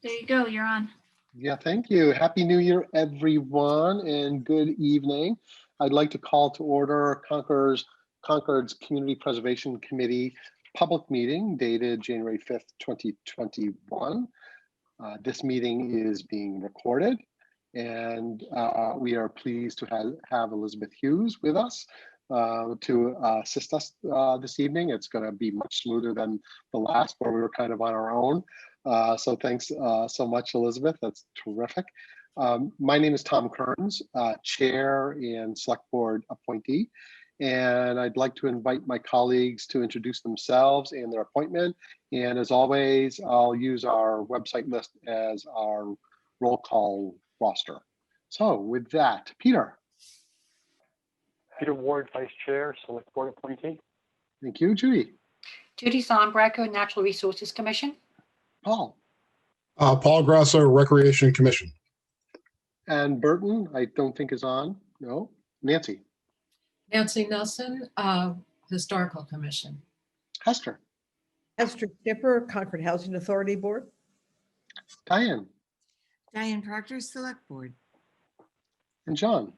There you go, you're on. Yeah, thank you. Happy New Year, everyone, and good evening. I'd like to call to order Concord's Community Preservation Committee public meeting dated January 5th, 2021. This meeting is being recorded, and we are pleased to have Elizabeth Hughes with us to assist us this evening. It's going to be much smoother than the last, where we were kind of on our own. So thanks so much, Elizabeth. That's terrific. My name is Tom Kearns, Chair and Select Board appointee, and I'd like to invite my colleagues to introduce themselves and their appointment. And as always, I'll use our website list as our roll call roster. So with that, Peter. Peter Ward, Vice Chair, Select Board appointee. Thank you. Judy. Judy Zombracco, Natural Resources Commission. Paul. Paul Grasso, Recreation Commission. And Burton, I don't think is on. No. Nancy. Nancy Nelson, Historical Commission. Hester. Esther Skipper, Concord Housing Authority Board. Diane. Diane Proctor, Select Board. And John.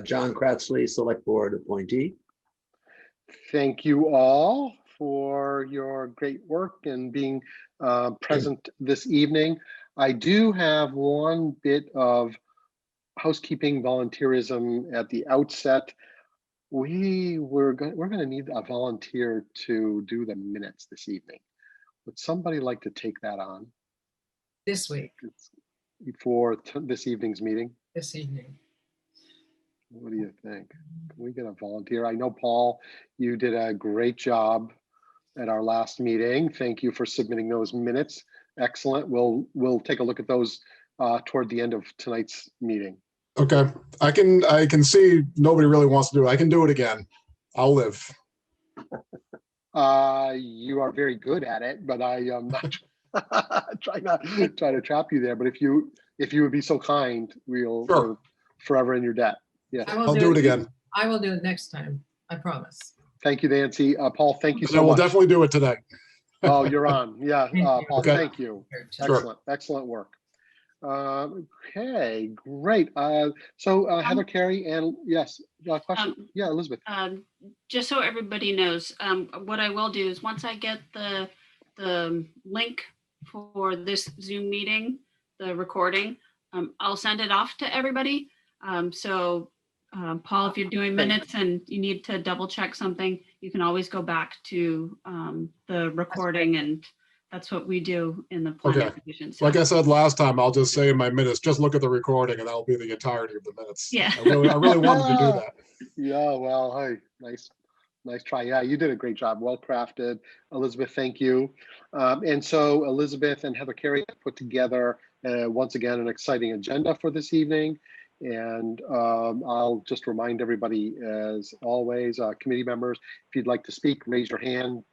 John Kratzley, Select Board appointee. Thank you all for your great work and being present this evening. I do have one bit of housekeeping volunteerism at the outset. We're going to need a volunteer to do the minutes this evening. Would somebody like to take that on? This week. For this evening's meeting? This evening. What do you think? Can we get a volunteer? I know, Paul, you did a great job at our last meeting. Thank you for submitting those minutes. Excellent. We'll take a look at those toward the end of tonight's meeting. Okay, I can see nobody really wants to do it. I can do it again. I'll live. You are very good at it, but I am not try to trap you there. But if you would be so kind, we'll Sure. Forever in your debt. Yeah, I'll do it again. I will do it next time. I promise. Thank you, Nancy. Paul, thank you so I will much. definitely do it today. Oh, you're on. Yeah, Paul, Okay. thank you. Sure. Excellent, excellent work. Okay, great. So Heather, Carey, and yes, question. Yeah, Elizabeth. Just so everybody knows, what I will do is once I get the link for this Zoom meeting, the recording, I'll send it off to everybody. Paul, if you're doing minutes and you need to double check something, you can always go back to the recording, and that's what we do in the planning Okay. division. So, Like I said last time, I'll just say in my minutes, just look at the recording and that'll be the entirety of the minutes. Yeah. I really wanted to do that. Yeah, well, hey, nice try. Yeah, you did a great job. Well crafted. Elizabeth, thank you. And so Elizabeth and Heather Carey put together once again an exciting agenda for this evening. And I'll just remind everybody, as always, committee members, if you'd like to speak, raise your hand,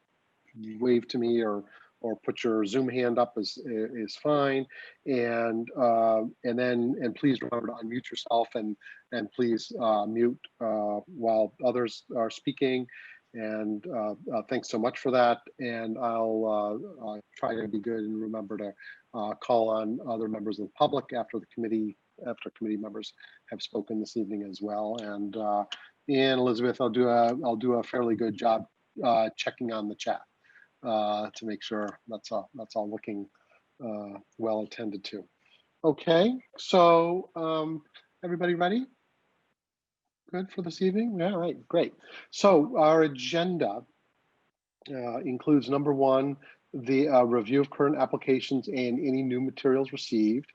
wave to me, or put your Zoom hand up is fine. And please remember to unmute yourself and please mute while others are speaking. And thanks so much for that. And I'll try to be good and remember to call on other members of the public after committee members have spoken this evening as well. And Elizabeth, I'll do a fairly good job checking on the chat to make sure that's all looking well attended to. Okay, so everybody ready? Good for this evening? All right, great. So our agenda includes number one, the review of current applications and any new materials received.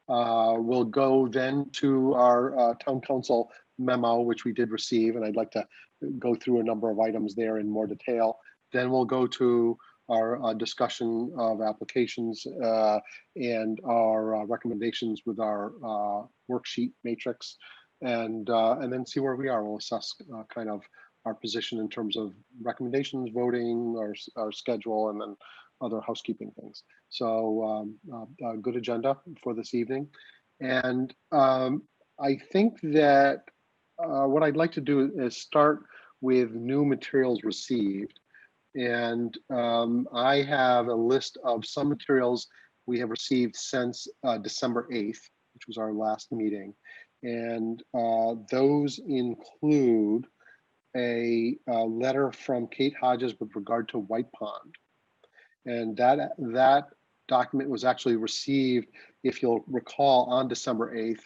We'll go then to our town council memo, which we did receive, and I'd like to go through a number of items there in more detail. Then we'll go to our discussion of applications and our recommendations with our worksheet matrix, and then see where we are. We'll assess kind of our position in terms of recommendations, voting, our schedule, and then other housekeeping things. So a good agenda for this evening. And I think that what I'd like to do is start with new materials received. And I have a list of some materials we have received since December 8th, which was our last meeting. And those include a letter from Kate Hodges with regard to White Pond. And that document was actually received, if you'll recall, on December 8th.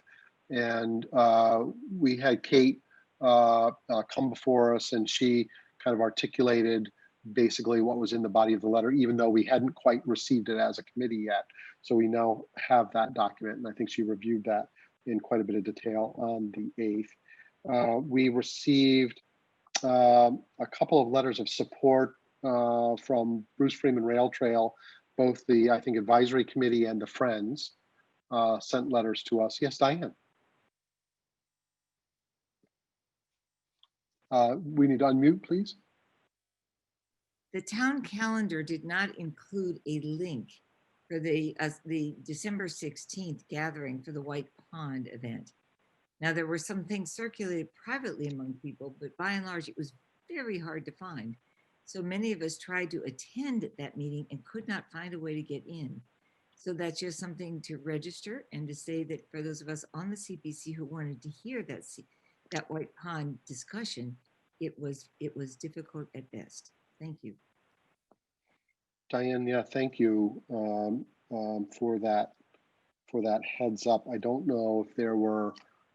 And we had Kate come before us, and she kind of articulated basically what was in the body of the letter, even though we hadn't quite received it as a committee yet. So we now have that document, and I think she reviewed that in quite a bit of detail on the 8th. We received a couple of letters of support from Bruce Freeman Rail Trail, both the, I think, advisory committee and the Friends sent letters to us. Yes, Diane. We need to unmute, please. The town calendar did not include a link for the December 16th gathering for the White Pond event. Now, there were some things circulated privately among people, but by and large, it was very hard to find. So many of us tried to attend that meeting and could not find a way to get in. So that's just something to register and to say that for those of us on the CPC who wanted to hear that White Pond discussion, it was difficult at best. Thank you. Diane, yeah, thank you for that heads up. I don't know if there were,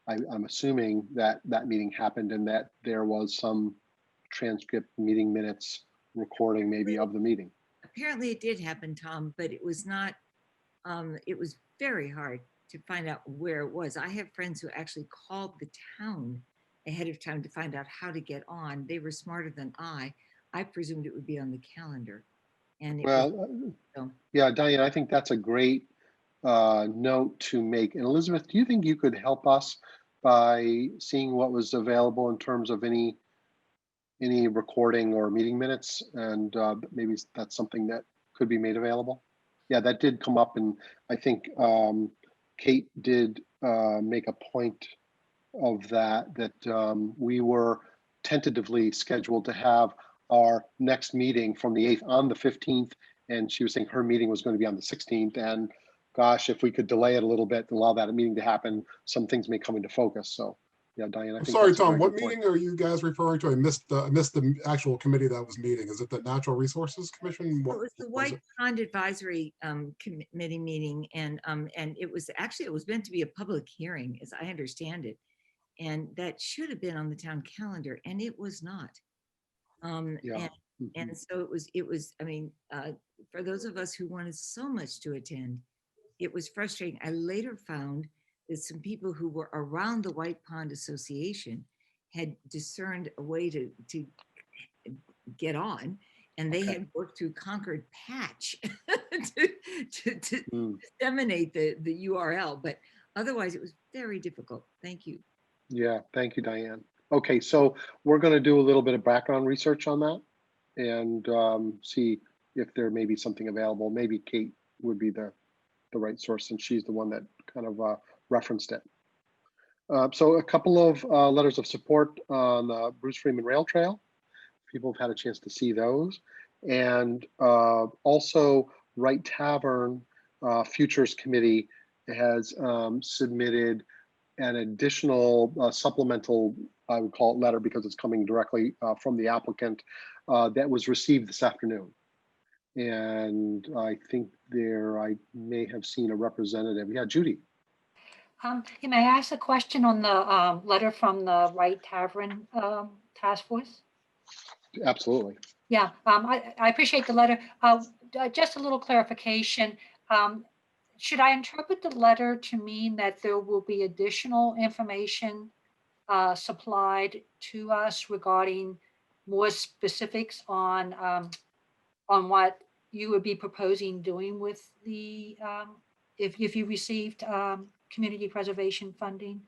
I'm assuming that that meeting happened and that there was some transcript, meeting minutes, recording maybe of the meeting. Apparently it did happen, Tom, but it was not, it was very hard to find out where it was. I have friends who actually called the town ahead of time to find out how to get on. They were smarter than I. I presumed it would be on the calendar. And it was, so. Yeah, Diane, I think that's a great note to make. And Elizabeth, do you think you could help us by seeing what was available in terms of any recording or meeting minutes? And maybe that's something that could be made available. Yeah, that did come up, and I think Kate did make a point of that we were tentatively scheduled to have our next meeting from the 8th on the 15th, and she was saying her meeting was going to be on the 16th, and gosh, if we could delay it a little bit, allow that meeting to happen, some things may come into focus. So yeah, Diane, I think Sorry, that's a Tom, very what good point. meeting are you guys referring to? I missed the actual committee that was meeting. Is it the Natural Resources Commission? It was the White Pond Advisory Committee meeting, and it was meant to be a public hearing, as I understand it, and that should have been on the town calendar, and it was not. Yeah. And so it was. I mean, for those of us who wanted so much to attend, it was frustrating. I later found that some people who were around the White Pond Association had discerned a way to get on, and they had worked through Concord Patch to disseminate the URL, but otherwise it was very difficult. Thank you. Yeah, thank you, Diane. Okay, so we're going to do a little bit of background research on that and see if there may be something available. Maybe Kate would be the right source, since she's the one that kind of referenced it. So a couple of letters of support on the Bruce Freeman Rail Trail. People have had a chance to see those. And also Wright Tavern Futures Committee has submitted an additional supplemental, I would call it letter because it's coming directly from the applicant, that was received this afternoon. And I think I may have seen a representative. Yeah, Judy. May I ask a question on the letter from the Wright Tavern Task Force? Absolutely. Yeah, I appreciate the letter. Just a little clarification. Should I interpret the letter to mean that there will be additional information supplied to us regarding more specifics on what you would be proposing doing with the if you received community preservation funding?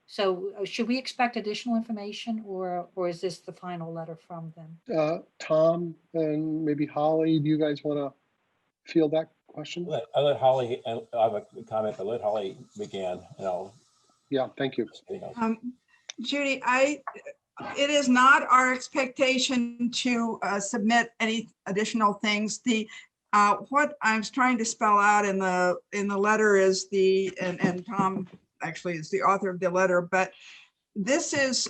So should we expect additional information, or is this the final letter from them? Tom and maybe Holly, do you guys want to field that question? I let Holly, I have a comment, but let Holly begin. Yeah, thank you. Judy, I it is not our expectation to submit any additional things. What I was trying to spell out in the letter is and Tom actually is the author of the letter, but this is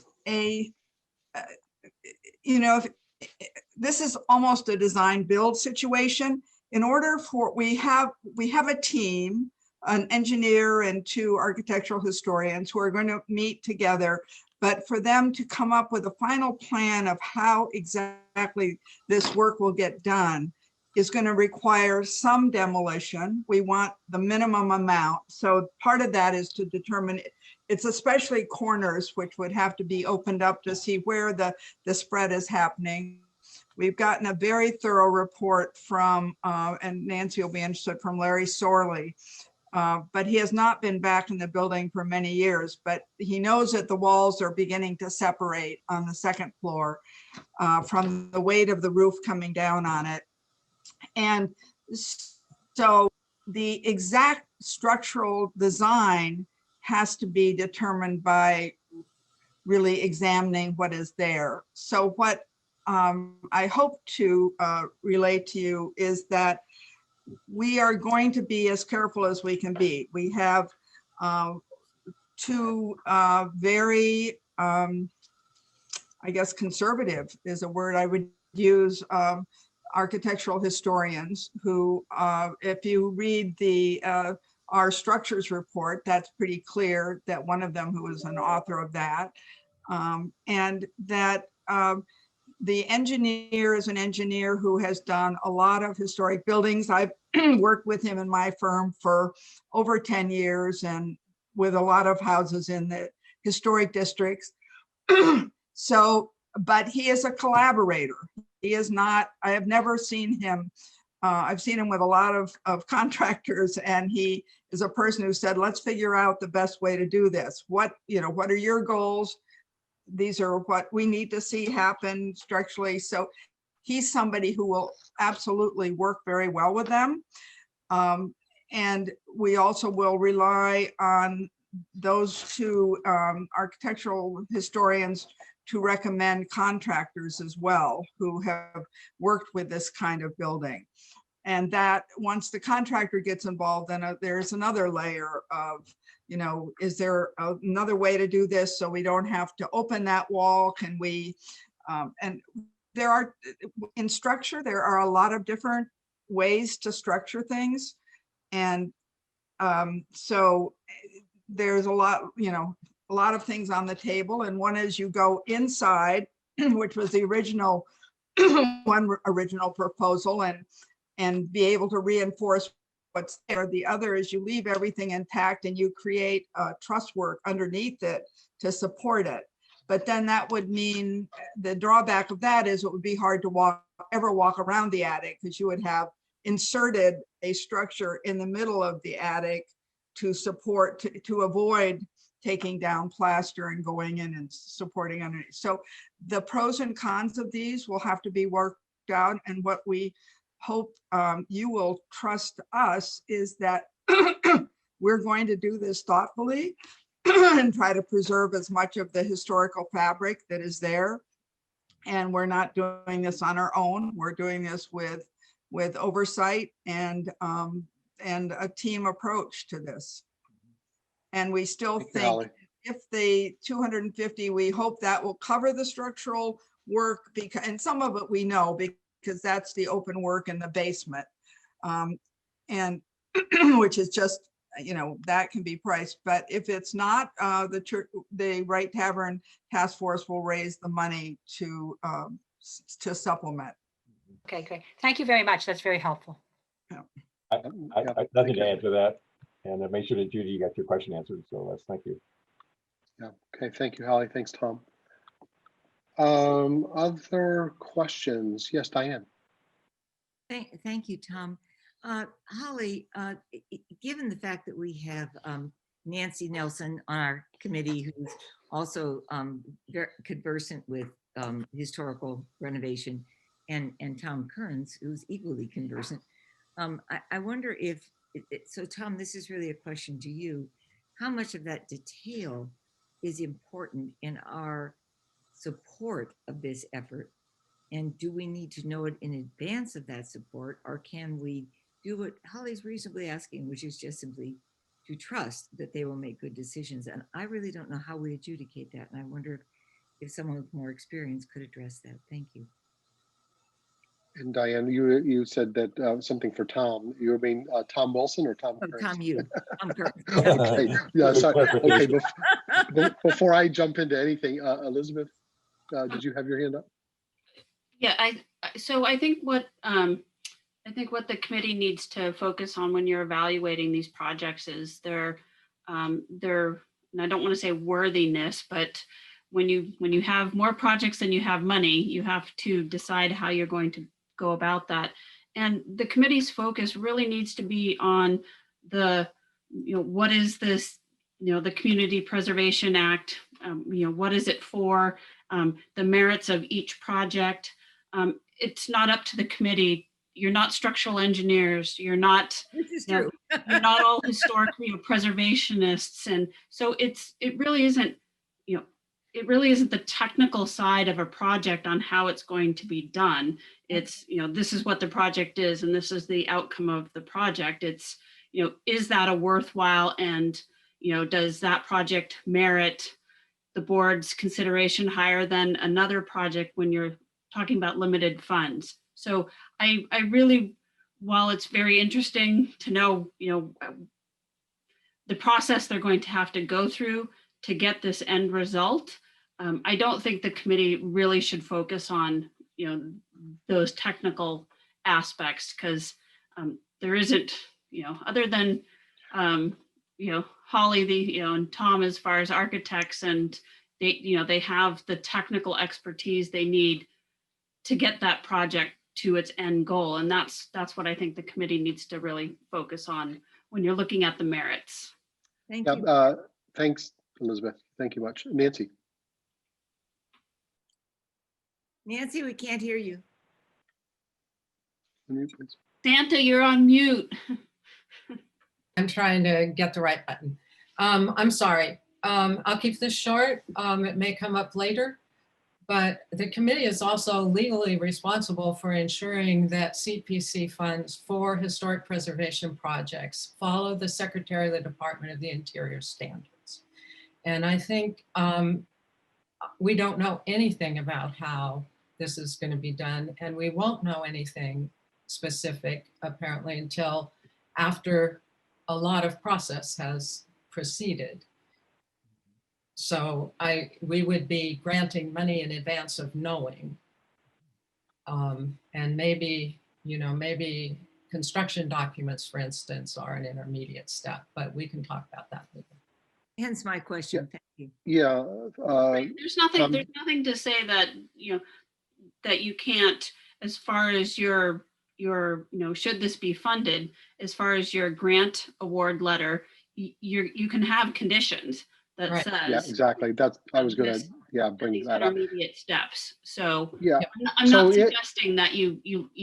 this is almost a design build situation. In order for, we have a team, an engineer and 2 architectural historians who are going to meet together, but for them to come up with a final plan of how exactly this work will get done is going to require some demolition. We want the minimum amount. So part of that is to determine, it's especially corners, which would have to be opened up to see where the spread is happening. We've gotten a very thorough report from, and Nancy will be interested, from Larry Sorley, but he has not been back in the building for many years, but he knows that the walls are beginning to separate on the 2nd floor from the weight of the roof coming down on it. And so the exact structural design has to be determined by really examining what is there. So what I hope to relate to you is that we are going to be as careful as we can be. We have 2 very, I guess conservative is a word I would use, architectural historians who, if you read our structures report, that's pretty clear that one of them who is an author of that, and that the engineer is an engineer who has done a lot of historic buildings. I've worked with him in my firm for over 10 years and with a lot of houses in the historic districts. So, but he is a collaborator. He is not, I have never seen him, I've seen him with a lot of contractors, and he is a person who said, let's figure out the best way to do this. What are your goals? These are what we need to see happen structurally. So he's somebody who will absolutely work very well with them. And we also will rely on those 2 architectural historians to recommend contractors as well who have worked with this kind of building. And that once the contractor gets involved, then there's another layer of, is there another way to do this so we don't have to open that wall? Can we, and there are, in structure, there are a lot of different ways to structure things. And so there's a lot of things on the table. And one is you go inside, which was the original original proposal, and be able to reinforce what's there. The other is you leave everything intact and you create truss work underneath it to support it. But then that would mean the drawback of that is it would be hard to ever walk around the attic, because you would have inserted a structure in the middle of the attic to support, to avoid taking down plaster and going in and supporting underneath. So the pros and cons of these will have to be worked out. And what we hope you will trust us is that we're going to do this thoughtfully and try to preserve as much of the historical fabric that is there. And we're not doing this on our own. We're doing this with oversight and a team approach to this. And we still think if the 250, we hope that will cover the structural work, because, and some of it we know because that's the open work in the basement, and which is just, that can be priced. But if it's not, the Wright Tavern Task Force will raise the money to supplement. Okay, great. Thank you very much. That's very helpful. Nothing to add to that. And make sure that Judy got your question answered. So let's thank you. Yeah. Okay. Thank you, Holly. Thanks, Tom. Other questions? Yes, Diane. Thank you, Tom. Holly, given the fact that we have Nancy Nelson on our committee, who's also very conversant with historical renovation, and Tom Kearns, who's equally conversant, I wonder if, so Tom, this is really a question to you. How much of that detail is important in our support of this effort? And do we need to know it in advance of that support, or can we do what Holly's reasonably asking, which is just simply to trust that they will make good decisions? And I really don't know how we adjudicate that. And I wonder if someone with more experience could address that. Thank you. And Diane, you said that something for Tom. You mean Tom Wilson or Tom? Oh, Kearns? Tom, you. Tom Kearns. Okay, yeah, sorry. Okay, Clarification. before I jump into anything, Elizabeth, did you have your hand up? Yeah, so I think what the committee needs to focus on when you're evaluating these projects is their, and I don't want to say worthiness, but when you have more projects than you have money, you have to decide how you're going to go about that. And the committee's focus really needs to be on the, what is this, the Community Preservation Act, what is it for, the merits of each project. It's not up to the committee. You're not structural engineers. You're not, This is true. you're not all historic preservationists. And so it really isn't, it really isn't the technical side of a project on how it's going to be done. It's, this is what the project is, and this is the outcome of the project. It's, is that a worthwhile, and, does that project merit the board's consideration higher than another project when you're talking about limited funds? So I really, while it's very interesting to know, the process they're going to have to go through to get this end result, I don't think the committee really should focus on, those technical aspects, because there isn't, other than, Holly, and Tom, as far as architects, and they have the technical expertise they need to get that project to its end goal. And that's what I think the committee needs to really focus on when you're looking at the merits. Thank Yeah, you. thanks, Elizabeth. Thank you much. Nancy. Nancy, we can't hear you. Unmute, please. Santa, you're on mute. I'm trying to get the right button. I'm sorry. I'll keep this short. It may come up later, but the committee is also legally responsible for ensuring that CPC funds for historic preservation projects follow the Secretary of the Department of the Interior standards. And I think we don't know anything about how this is going to be done, and we won't know anything specific apparently until after a lot of process has proceeded. So we would be granting money in advance of knowing. And maybe, maybe construction documents, for instance, are an intermediate step, but we can talk about that later. Hence my question. Thank you. Yeah. There's nothing to say that, that you can't, as far as your, should this be funded, as far as your grant award letter, you can have conditions that Right. says. Yeah, exactly. That's, I was gonna, this- bring these that up. intermediate steps. So Yeah, I'm So not it- suggesting that you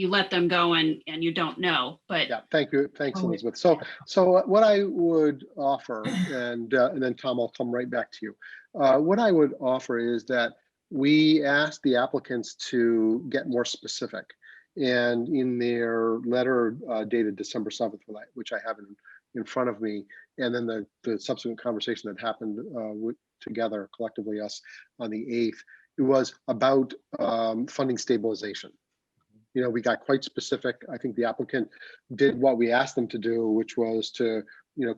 let them go and you don't know, but yeah, thank you. Thanks, Oh, Elizabeth. So what I would offer, and then Tom, I'll come right back to you. What I would offer is that we ask the applicants to get more specific. And in their letter dated December 7th, which I have in front of me, and then the subsequent conversation that happened together collectively, us, on the 8th, it was about funding stabilization. We got quite specific. I think the applicant did what we asked them to do, which was to,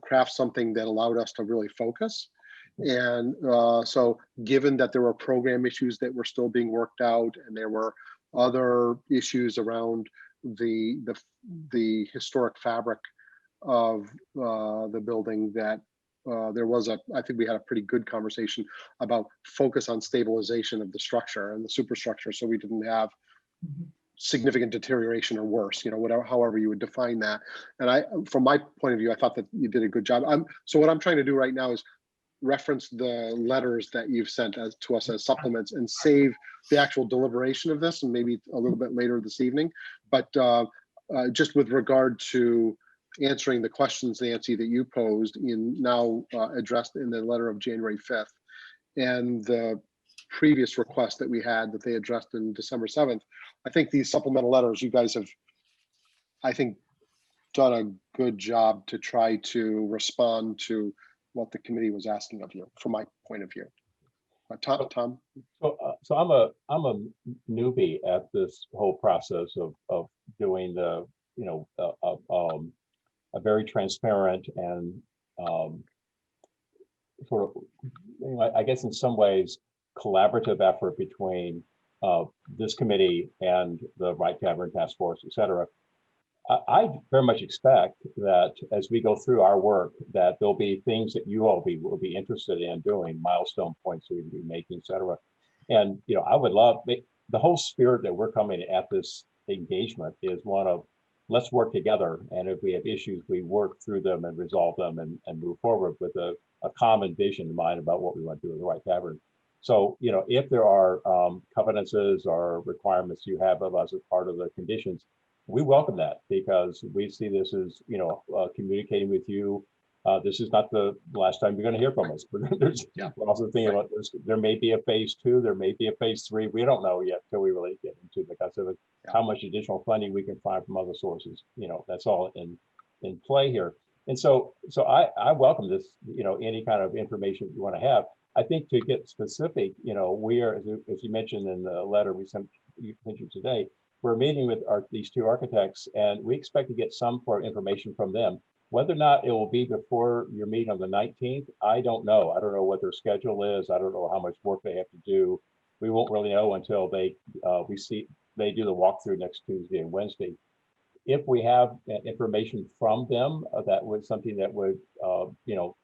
craft something that allowed us to really focus. And so given that there were program issues that were still being worked out, and there were other issues around the historic fabric of the building, that there was I think we had a pretty good conversation about focus on stabilization of the structure and the superstructure, so we didn't have significant deterioration or worse, whatever, however you would define that. And from my point of view, I thought that you did a good job. So what I'm trying to do right now is reference the letters that you've sent to us as supplements, and save the actual deliberation of this, and maybe a little bit later this evening. But just with regard to answering the questions, Nancy, that you posed, now addressed in the letter of January 5th, and the previous request that we had that they addressed in December 7th. I think these supplemental letters, you guys have, I think, done a good job to try to respond to what the committee was asking of you, from my point of view. Tom? So I'm a newbie at this whole process of doing the, you know, a very transparent and sort of, you know, I guess in some ways, collaborative effort between this committee and the Right Tavern Task Force, et cetera. I very much expect that as we go through our work, that there'll be things that you all will be interested in doing, milestone points that we will be making, et cetera. And, you know, I would love, the whole spirit that we're coming at this engagement is one of, let's work together. And if we have issues, we work through them and resolve them and move forward with a common vision in mind about what we want to do with the Right Tavern. So, you know, if there are covenances or requirements you have of us as part of the conditions, we welcome that, because we see this as, you know, communicating with you. This is not the last time you're going to hear from us. But we're also thinking about this. There may be a phase 2, there may be a phase 3. We don't know yet till we really get into the because of how much additional funding we can find from other sources. You know, that's all in play here. And so I welcome this, you know, any kind of information you want to have. I think to get specific, you know, we are, as you mentioned in the letter we sent you today, we're meeting with these 2 architects, and we expect to get some more information from them. Whether or not it will be before your meeting on the 19th, I don't know. I don't know what their schedule is. I don't know how much work they have to do. We won't really know until they do the walkthrough next Tuesday and Wednesday. If we have information from them, that was something that would, you know,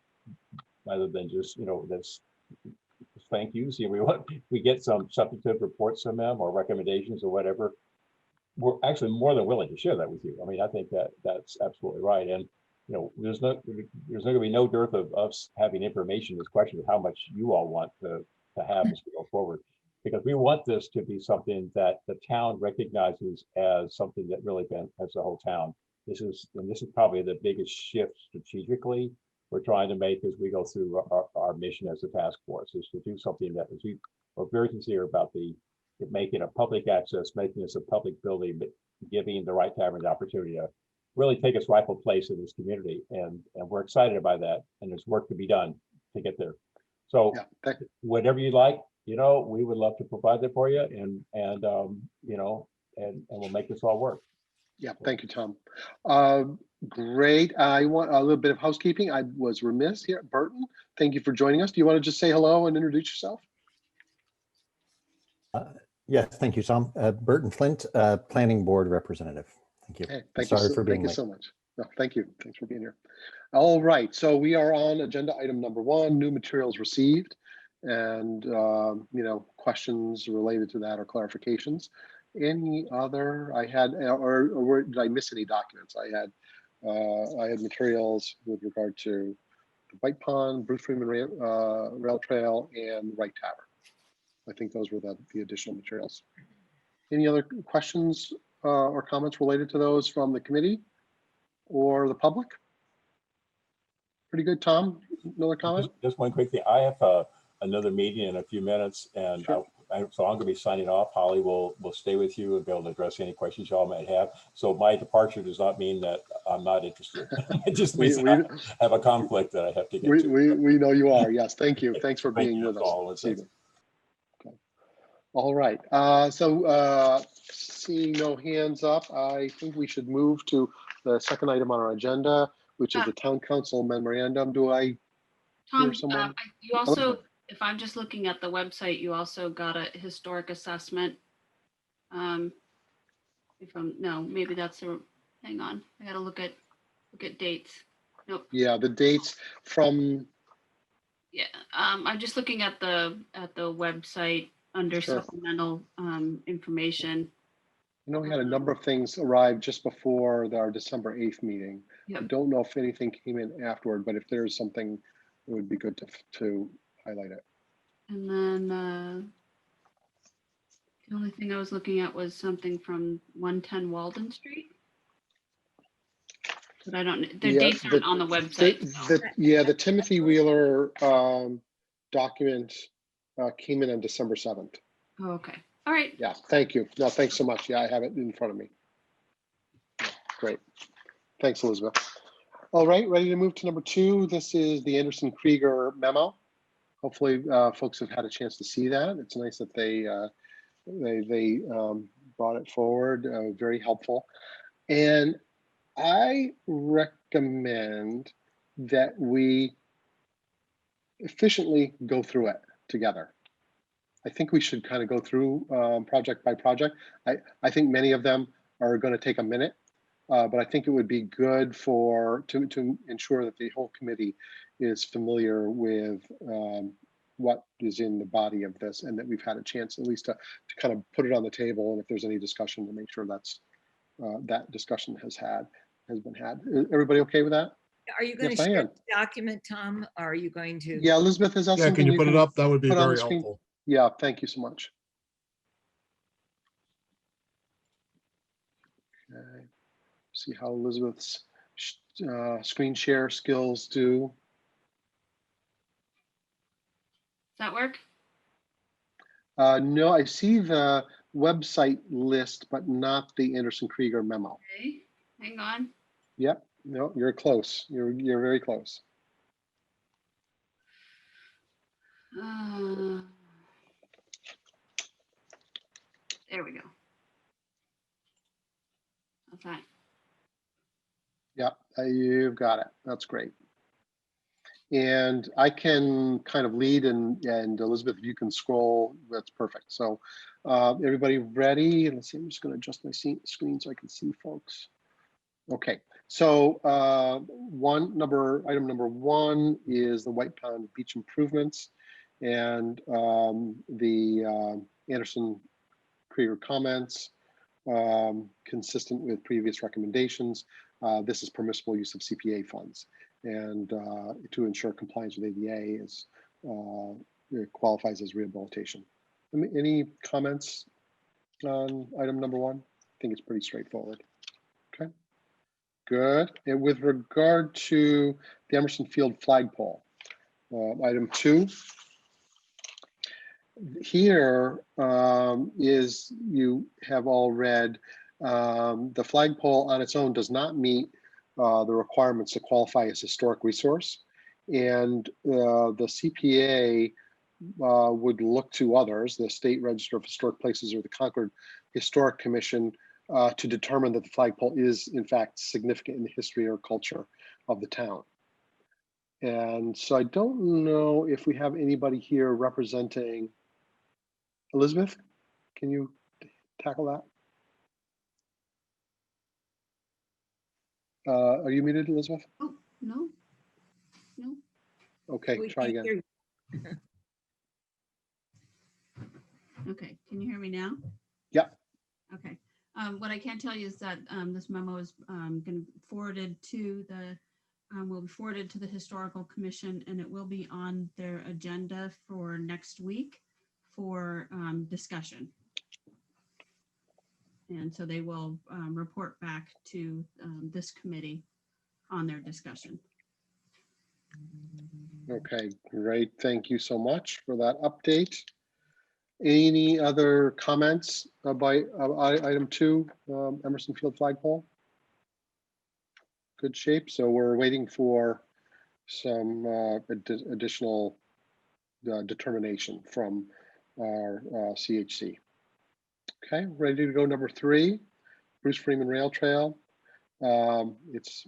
rather than just, you know, that's thank yous. We get some substantive reports from them or recommendations or whatever. We're actually more than willing to share that with you. I mean, I think that's absolutely right. And, you know, there's not going to be no dearth of us having information. This question of how much you all want to have as we go forward, because we want this to be something that the town recognizes as something that really benefits the whole town. This is probably the biggest shift strategically we're trying to make as we go through our mission as a task force, is to do something that is, we are very sincere about making a public access, making this a public building, but giving the Right Tavern the opportunity to really take its rightful place in this community. And we're excited about that. And there's work to be done to get there. So whatever you like, you know, we would love to provide that for you, and you know, and we'll make this all work. Yeah, thank you, Tom. Great. I want a little bit of housekeeping. I was remiss here. Burton, thank you for joining us. Do you want to just say hello and introduce yourself? Yes, thank you, Tom. Burton Flint, Planning Board Representative. Thank you. Okay, Sorry for being late. Thank you so much. No, thank you. Thanks for being here. All right, so we are on agenda item number 1, new materials received, and you know, questions related to that or clarifications. Any other? I had, or did I miss any documents? I had materials with regard to the White Pond, Bruce Freeman Rail Trail, and Right Tavern. I think those were the additional materials. Any other questions or comments related to those from the committee or the public? Pretty good, Tom. Another comment? Just one quick thing. I have another meeting in a few minutes, and sure. So I'm going to be signing off. Holly will stay with you and be able to address any questions y'all might have. So my departure does not mean that I'm not interested. It just means I have a conflict that I have to get to. We know you are. Yes, thank you. Thanks for being with us. Okay. All right. Seeing no hands up, I think we should move to the second item on our agenda, which is the Town Council Memorandum. Do I hear someone? You also, if I'm just looking at the website, you also got a historic assessment. Maybe that's hang on. I gotta look at dates. Nope. Yeah, the dates from. Yeah, I'm just looking at the website under supplemental information. I know we had a number of things arrive just before our December 8th meeting. Yep. I don't know if anything came in afterward, but if there's something, it would be good to highlight it. And then the only thing I was looking at was something from 110 Walden Street. But I don't know, the dates aren't on the website. The Timothy Wheeler document came in on December 7th. Oh, okay. All right. Yeah, thank you. No, thanks so much. Yeah, I have it in front of me. Great. Thanks, Elizabeth. All right, ready to move to number 2. This is the Anderson Krieger memo. Hopefully, folks have had a chance to see that. It's nice that they brought it forward. Very helpful. And I recommend that we efficiently go through it together. I think we should kind of go through project by project. I think many of them are going to take a minute, but I think it would be good to ensure that the whole committee is familiar with what is in the body of this, and that we've had a chance at least to kind of put it on the table, and if there's any discussion, to make sure that's that discussion has been had. Is everybody okay with that? Are you going Yes, to share Diane. the document, Tom? Or are you going to? Yeah, Elizabeth, is that Yeah, something can you put it up? That would be put on the very screen? helpful. Yeah, thank you so much. Okay. See how Elizabeth's screen share skills do. Does that work? No, I see the website list, but not the Anderson Krieger memo. Okay. Hang on. Yep, no, you're close. You're very close. There we go. Okay. Yep, you've got it. That's great. And I can kind of lead, and Elizabeth, if you can scroll, that's perfect. So everybody ready? Let's see, I'm just going to adjust my screen so I can see folks. Okay, so item number 1 is the White Pond Beach improvements, and the Anderson Krieger comments, consistent with previous recommendations. This is permissible use of CPA funds, and to ensure compliance with ADA it qualifies as rehabilitation. Any comments on item number 1? I think it's pretty straightforward. Okay, good. And with regard to the Emerson Field flagpole, item 2, here is, you have all read, the flagpole on its own does not meet the requirements to qualify as historic resource, and the CPA would look to others, the State Register of Historic Places or the Concord Historic Commission, to determine that the flagpole is in fact significant in the history or culture of the town. And so I don't know if we have anybody here representing. Elizabeth, can you tackle that? Are you muted, Elizabeth? Oh, no. No. Okay, We try can't again. hear you. Okay. Can you hear me now? Yeah. Okay. What I can tell you is that this memo is going to be forwarded to will be forwarded to the Historical Commission, and it will be on their agenda for next week for discussion. And so they will report back to this committee on their discussion. Okay, great. Thank you so much for that update. Any other comments about item 2, Emerson Field flagpole? Good shape. So we're waiting for some additional determination from our CHC. Okay, ready to go. Number 3, Bruce Freeman Rail Trail. It's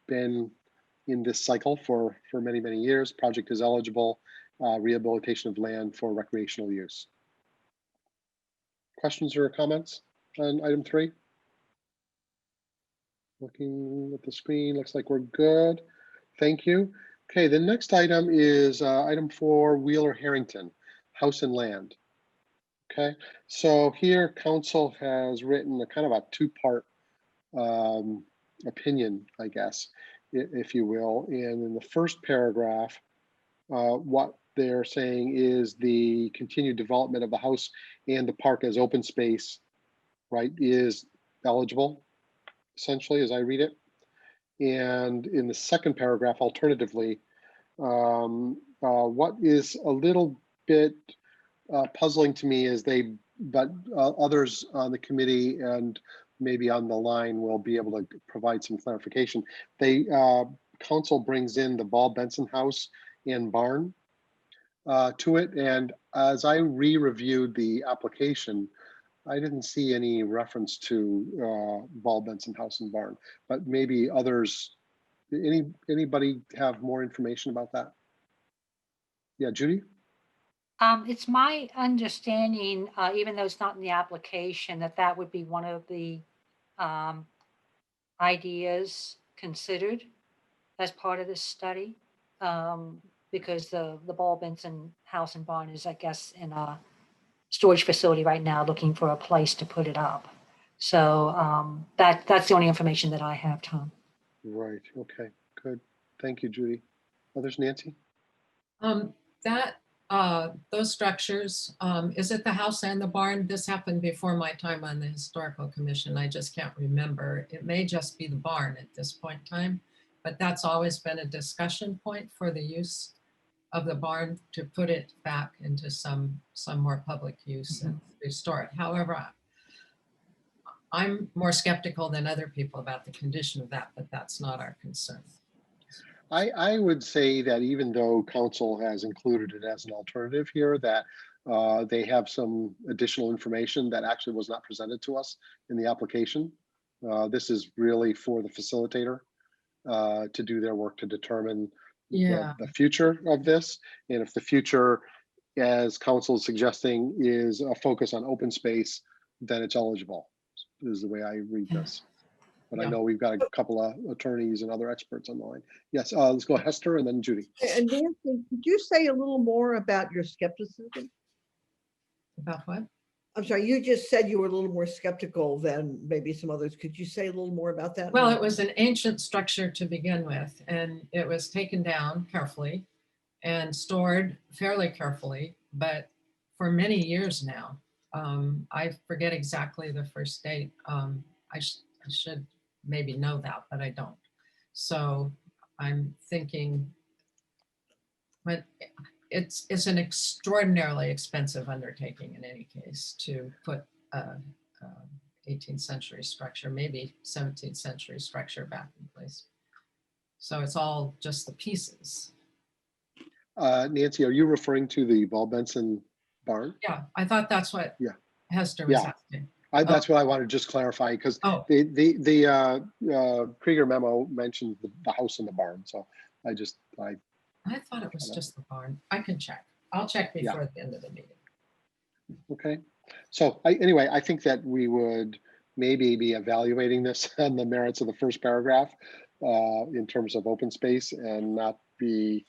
been in this cycle for many, many years. Project is eligible, rehabilitation of land for recreational use. Questions or comments on item 3? Looking at the screen, looks like we're good. Thank you. Okay, the next item is item 4, Wheeler Harrington, house and land. Okay, so here council has written a kind of a 2-part opinion, I guess, if you will. And in the first paragraph, what they're saying is the continued development of the house and the park as open space, right, is eligible, essentially, as I read it. And in the second paragraph, alternatively, what is a little bit puzzling to me is but others on the committee and maybe on the line will be able to provide some clarification. Council brings in the Ball Benson house and barn to it. And as I re-reviewed the application, I didn't see any reference to Ball Benson house and barn, but maybe others, anybody have more information about that? Yeah, Judy? It's my understanding, even though it's not in the application, that would be one of the ideas considered as part of this study, because the Ball Benson house and barn is, I guess, in a storage facility right now, looking for a place to put it up. So that's the only information that I have, Tom. Right. Okay. Good. Thank you, Judy. Others, Nancy? Those structures, is it the house and the barn? This happened before my time on the Historical Commission. I just can't remember. It may just be the barn at this point in time, but that's always been a discussion point for the use of the barn, to put it back into some more public use and restore it. However, I'm more skeptical than other people about the condition of that, but that's not our concern. I would say that even though council has included it as an alternative here, that they have some additional information that actually was not presented to us in the application. This is really for the facilitator to do their work to determine the future of this. And if the future, as council is suggesting, is a focus on open space, then it's eligible, is the way I read this. But I know we've got a couple of attorneys and other experts on the line. Yes, let's go Hester and then Judy. And Nancy, could you say a little more about your skepticism? About what? I'm sorry, you just said you were a little more skeptical than maybe some others. Could you say a little more about that? Well, it was an ancient structure to begin with, and it was taken down carefully and stored fairly carefully, but for many years now. I forget exactly the first date. I should maybe know that, but I don't. So I'm thinking, but it's an extraordinarily expensive undertaking in any case to put a 18th century structure, maybe 17th century structure back in place. So it's all just the pieces. Nancy, are you referring to the Ball Benson barn? Yeah, I thought that's what Hester was asking. That's what I want to just clarify, because the Krieger memo mentioned the house and the barn. So I thought it was just the barn. I can check. I'll check before the end of the meeting. Okay. So anyway, I think that we would maybe be evaluating this on the merits of the first paragraph in terms of open space, and not be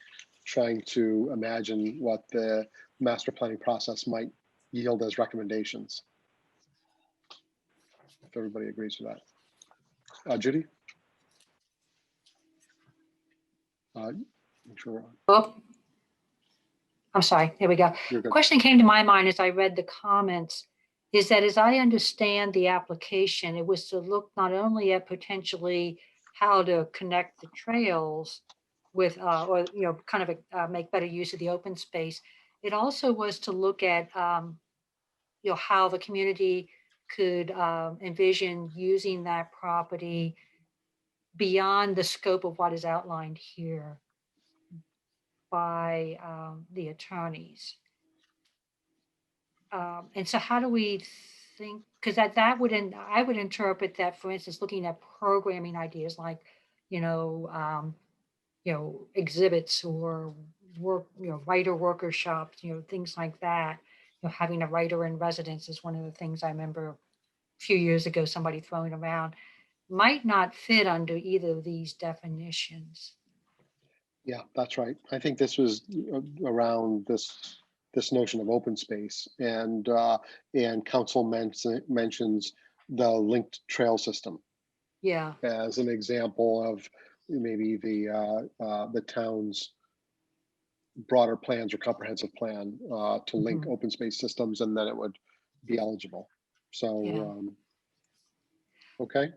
trying to imagine what the master planning process might yield as recommendations. If everybody agrees with that. Judy? Sure. Oh, I'm sorry, here we go. The question came to my mind as I read the comments, is that as I understand the application, it was to look not only at potentially how to connect the trails with, or, you know, kind of make better use of the open space. It also was to look at, you know, how the community could envision using that property beyond the scope of what is outlined here by the attorneys. And so how do we think, because I would interpret that, for instance, looking at programming ideas like, you know, exhibits or work, you know, writer worker shops, you know, things like that. You know, having a writer in residence is one of the things I remember a few years ago somebody throwing around. Might not fit under either of these definitions. Yeah, that's right. I think this was around this notion of open space, and council mentions the linked trail system. Yeah. As an example of maybe the town's broader plans or comprehensive plan to link open space systems, and then it would be eligible. So, okay.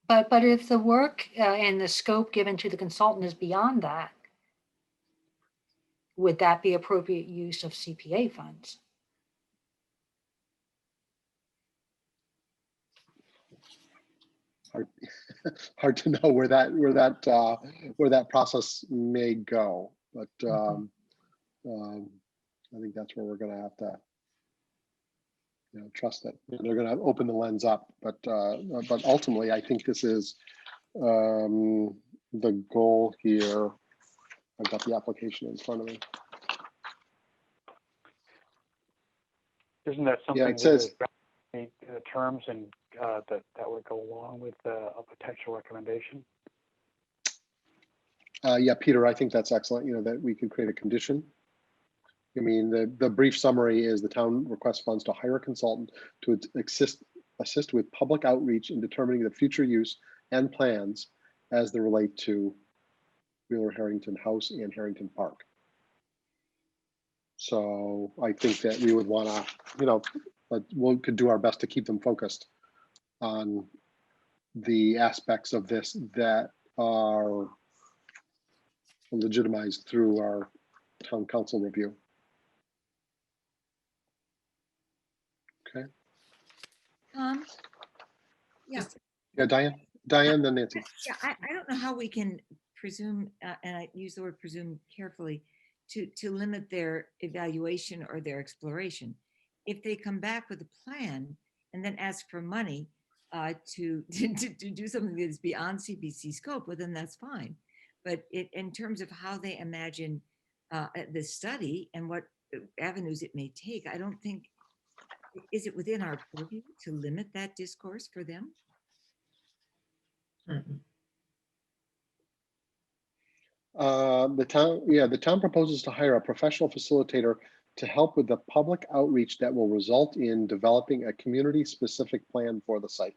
But if the work and the scope given to the consultant is beyond that, would that be appropriate use of CPA funds? hard, hard to know where that process may go, but I think that's where we're going to have to, trust that they're going to open the lens up. But ultimately, I think this is the goal here. I've got the application in front of me. Isn't that something Yeah, it says. the terms and that would go along with a potential recommendation? Yeah, Peter, I think that's excellent. That we could create a condition. I mean, the brief summary is the town requests funds to hire a consultant to assist with public outreach in determining the future use and plans as they relate to Wheeler Harrington House and Harrington Park. So I think that we would want to, but we could do our best to keep them focused on the aspects of this that are legitimized through our town council review. Okay. Yeah. Yeah, Diane, then Nancy. Yeah, I don't know how we can presume, and I use the word presume carefully, to limit their evaluation or their exploration. If they come back with a plan and then ask for money to do something that's beyond CPC scope, well, then that's fine. But in terms of how they imagine the study and what avenues it may take, I don't think, is it within our purview to limit that discourse for them? The town proposes to hire a professional facilitator to help with the public outreach that will result in developing a community-specific plan for the site.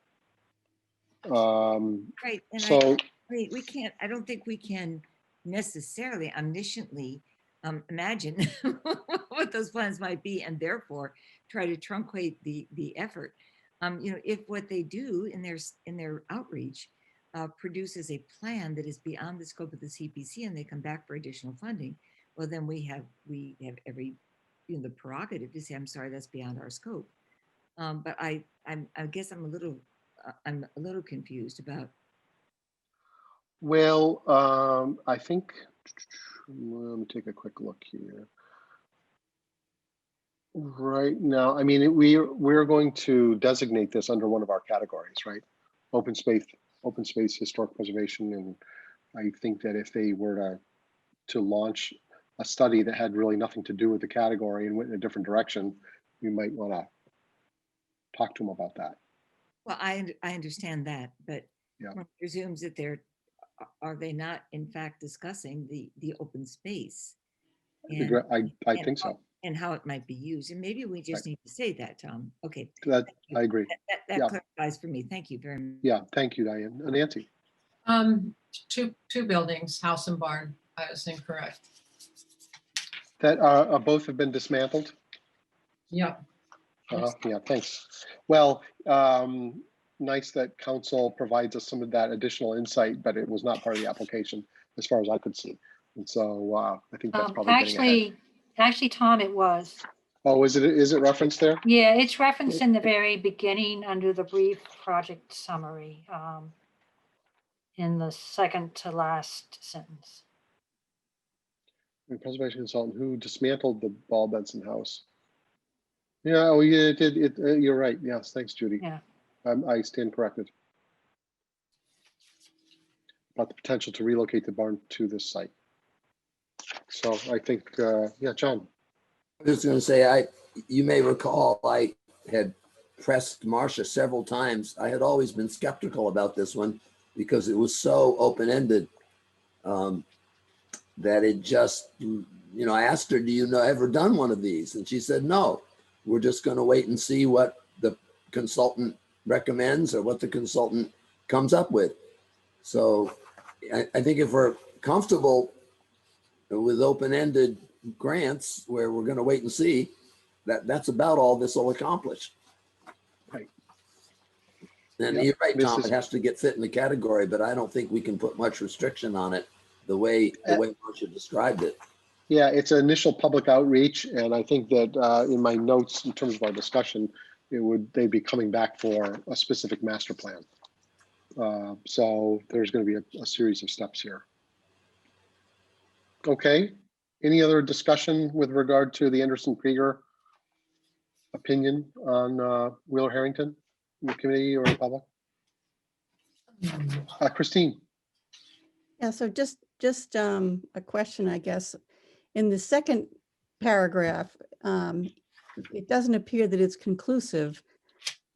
Right, and so we can't, I don't think we can necessarily omnisciently imagine what those plans might be, and therefore try to truncate the effort. If what they do in their outreach produces a plan that is beyond the scope of the CPC and they come back for additional funding, well, then we have every the prerogative to say, I'm sorry, that's beyond our scope. But I guess I'm a little confused about. Well, I think, let me take a quick look here. Right now, I mean, we're going to designate this under one of our categories, right? Open space, historic preservation, and I think that if they were to launch a study that had really nothing to do with the category and went in a different direction, we might want to talk to them about that. Well, I understand that, but yeah, one presumes that are they not in fact discussing the open space? And, I think so. And how it might be used. And maybe we just need to say that, Tom. Okay. I agree. That clarifies for me. Thank you very much. Yeah, thank you, Diane. Nancy. Two buildings, house and barn. I was incorrect. That both have been dismantled? Yeah. Yeah, thanks. Well, nice that council provides us some of that additional insight, but it was not part of the application as far as I could see. And so I think that's probably Actually, Tom, it was. Oh, is it referenced there? Yeah, it's referenced in the very beginning under the brief project summary, in the second to last sentence. The preservation consultant who dismantled the Ball Benson house. Yeah, oh yeah, it did. You're right. Yes, thanks, Judy. Yeah. I stand corrected. About the potential to relocate the barn to this site. So I think, yeah, John. I was going to say, you may recall, I had pressed Marcia several times. I had always been skeptical about this one because it was so open-ended that it just, I asked her, do you ever done one of these? And she said, no, we're just going to wait and see what the consultant recommends or what the consultant comes up with. So I think if we're comfortable with open-ended grants where we're going to wait and see, that's about all this will accomplish. Right. And you're right, Tom, it has to get fit in the category, but I don't think we can put much restriction on it the way Marcia described it. Yeah, it's an initial public outreach, and I think that in my notes, in terms of our discussion, they'd be coming back for a specific master plan. So there's going to be a series of steps here. Okay. Any other discussion with regard to the Anderson Krieger opinion on Wheeler Harrington in the committee or the public? Christine. Yeah, so just a question, I guess. In the second paragraph, it doesn't appear that it's conclusive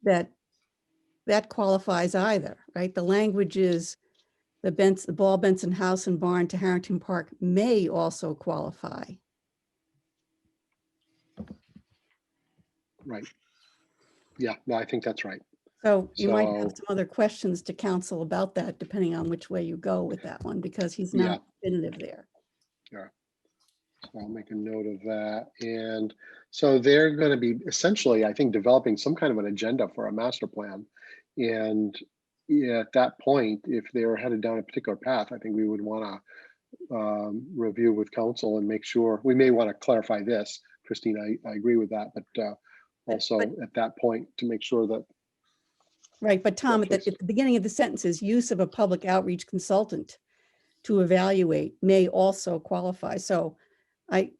that that qualifies either, right? The language is the Ball Benson House and Barn to Harrington Park may also qualify. Right. Yeah, no, I think that's right. So you might have So- some other questions to counsel about that, depending on which way you go with that one, because he's not definitive there. Yeah. So I'll make a note of that. And so they're going to be essentially, I think, developing some kind of an agenda for a master plan. And at that point, if they're headed down a particular path, I think we would want to review with council and make sure, we may want to clarify this. Christine, I agree with that, but also at that point to make sure that. Right, but Tom, at the beginning of the sentence is use of a public outreach consultant to evaluate may also qualify. So I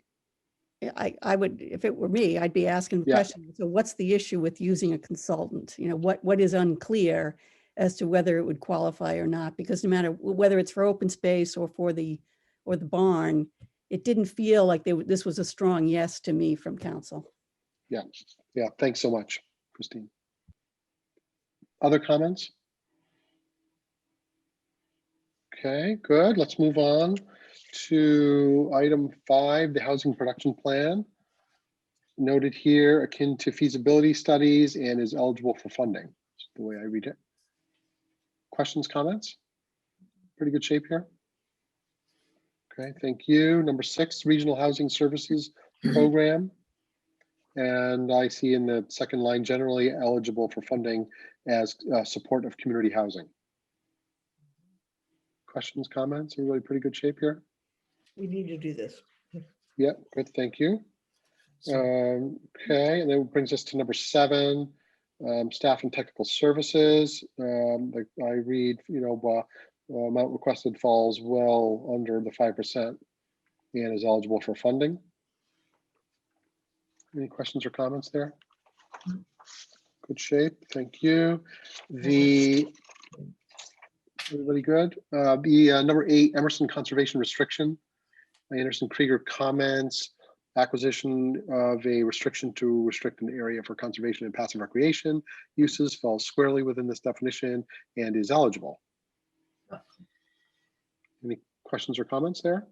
would, if it were me, I'd be asking the question, so what's the issue with using a consultant? You know, what is unclear as to whether it would qualify or not? Because no matter whether it's for open space or for the barn, it didn't feel like this was a strong yes to me from council. Yeah, thanks so much, Christine. Other comments? Okay, good. Let's move on to item 5, the housing production plan. Noted here akin to feasibility studies and is eligible for funding. That's the way I read it. Questions, comments? Pretty good shape here. Okay, thank you. Number 6, Regional Housing Services Program. And I see in the second line, generally eligible for funding as support of community housing. Questions, comments? Everybody pretty good shape here? We need to do this. Yeah, good, thank you. Okay, and then it brings us to number 7, staff and technical services. I read, amount requested falls well under the 5% and is eligible for funding. Any questions or comments there? Good shape, thank you. Everybody good? The number 8, Emerson conservation restriction. Anderson Krieger comments, acquisition of a restriction to restrict an area for conservation and passive recreation uses falls squarely within this definition and is eligible. Any questions or comments there?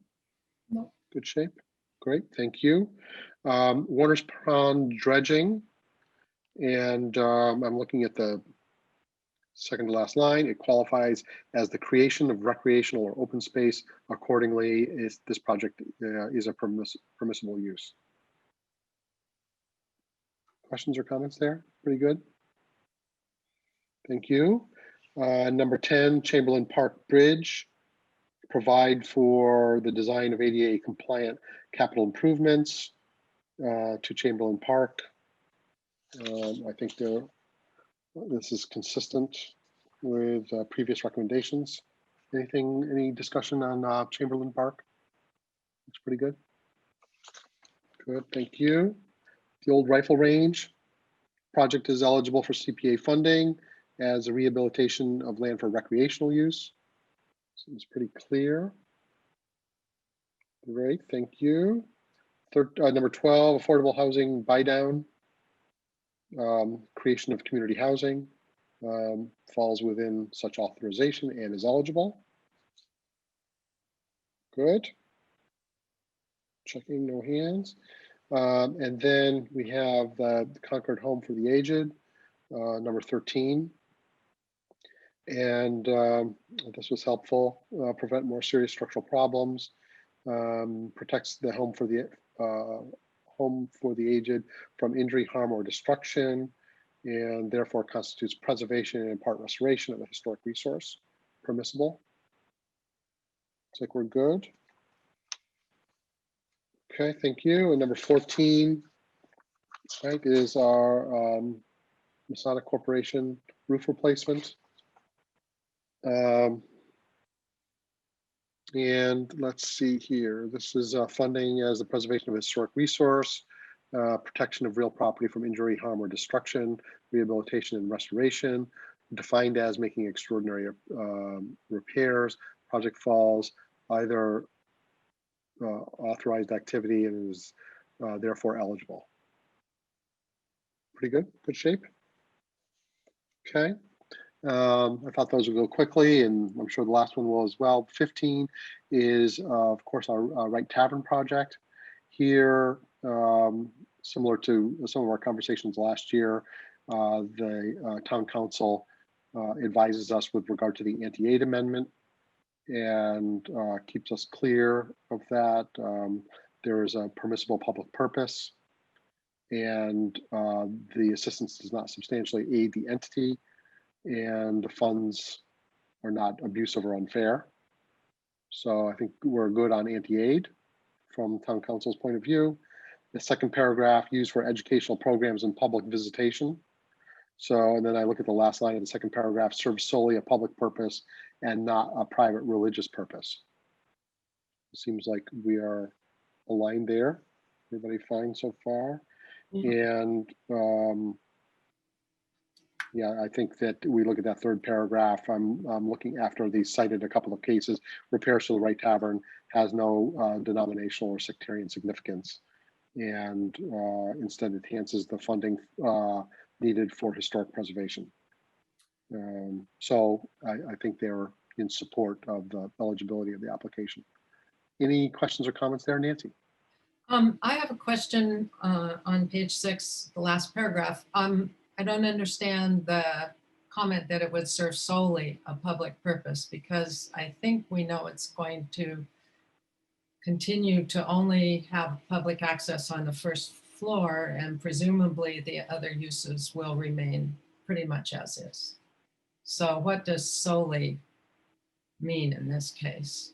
No. Good shape. Great, thank you. Warner's Pond dredging. And I'm looking at the second to last line. It qualifies as the creation of recreational or open space. Accordingly, this project is a permissible use. Questions or comments there? Pretty good. Thank you. Number 10, Chamberlain Park Bridge. Provide for the design of ADA compliant capital improvements to Chamberlain Park. I think this is consistent with previous recommendations. Any discussion on Chamberlain Park? Looks pretty good. Good, thank you. The old rifle range project is eligible for CPA funding as a rehabilitation of land for recreational use. Seems pretty clear. Great, thank you. Number 12, affordable housing buy down. Creation of community housing falls within such authorization and is eligible. Good. Checking, no hands. And then we have the Concord Home for the Aged, number 13. And this was helpful. Prevent more serious structural problems. Protects the home for the aged from injury, harm, or destruction, and therefore constitutes preservation and in part restoration of a historic resource. Permissible. Looks like we're good. Okay, thank you. And number 14, right, is our Masonic Corporation roof replacement. And let's see here. This is funding as the preservation of historic resource, protection of real property from injury, harm, or destruction, rehabilitation and restoration, defined as making extraordinary repairs. Project falls either authorized activity and is therefore eligible. Pretty good, good shape. Okay. I thought those would go quickly, and I'm sure the last one will as well. 15 is, of course, our Wright Tavern project. Here, similar to some of our conversations last year, the town council advises us with regard to the anti-aid amendment and keeps us clear of that. There is a permissible public purpose, and the assistance does not substantially aid the entity, and the funds are not abusive or unfair. So I think we're good on anti-aid from town council's point of view. The second paragraph, used for educational programs and public visitation. So, and then I look at the last line of the second paragraph, serves solely a public purpose and not a private religious purpose. It seems like we are aligned there. Everybody fine so far? And yeah, I think that we look at that third paragraph. I'm looking after these cited a couple of cases. Repairs to the Wright Tavern has no denominational or sectarian significance, and instead enhances the funding needed for historic preservation. So I think they're in support of the eligibility of the application. Any questions or comments there, Nancy? I have a question on page 6, the last paragraph. I don't understand the comment that it would serve solely a public purpose, because I think we know it's going to continue to only have public access on the first floor, and presumably the other uses will remain pretty much as is. So what does solely mean in this case?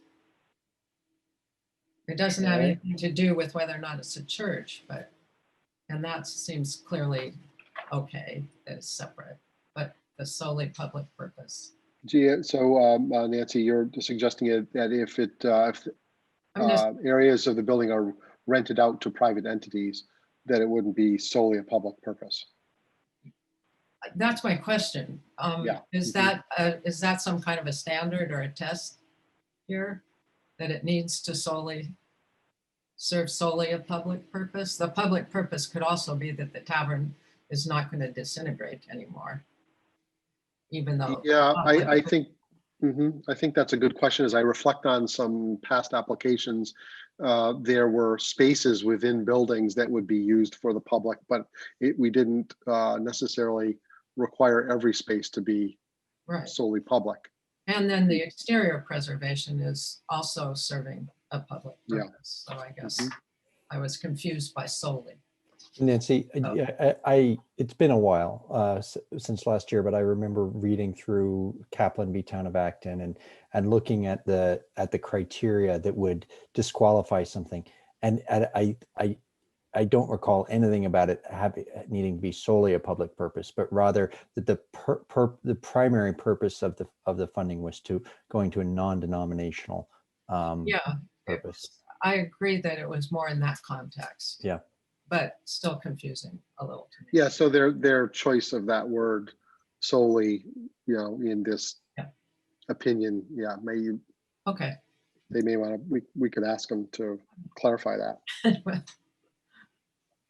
It doesn't have anything to do with whether or not it's a church, but, and that seems clearly okay, that it's separate, but the solely public purpose. Gee, so Nancy, you're suggesting that if areas of the building are rented out to private entities, that it wouldn't be solely a public purpose. That's my question. Yeah. Is that some kind of a standard or a test here, that it needs to serve solely a public purpose? The public purpose could also be that the tavern is not going to disintegrate anymore, even though. Yeah, I think that's a good question. As I reflect on some past applications, there were spaces within buildings that would be used for the public, but we didn't necessarily require every space to be solely public. And then the exterior preservation is also serving a public purpose. So I guess I was confused by solely. Nancy, it's been a while since last year, but I remember reading through Kaplan v. Town of Acton and looking at the criteria that would disqualify something. And I don't recall anything about it needing to be solely a public purpose, but rather that the primary purpose of the funding was going to a non-denominational purpose. I agree that it was more in that context. Yeah. But still confusing a little to me. Yeah, so their choice of that word solely, in this opinion, okay. They may want to. We could ask them to clarify that.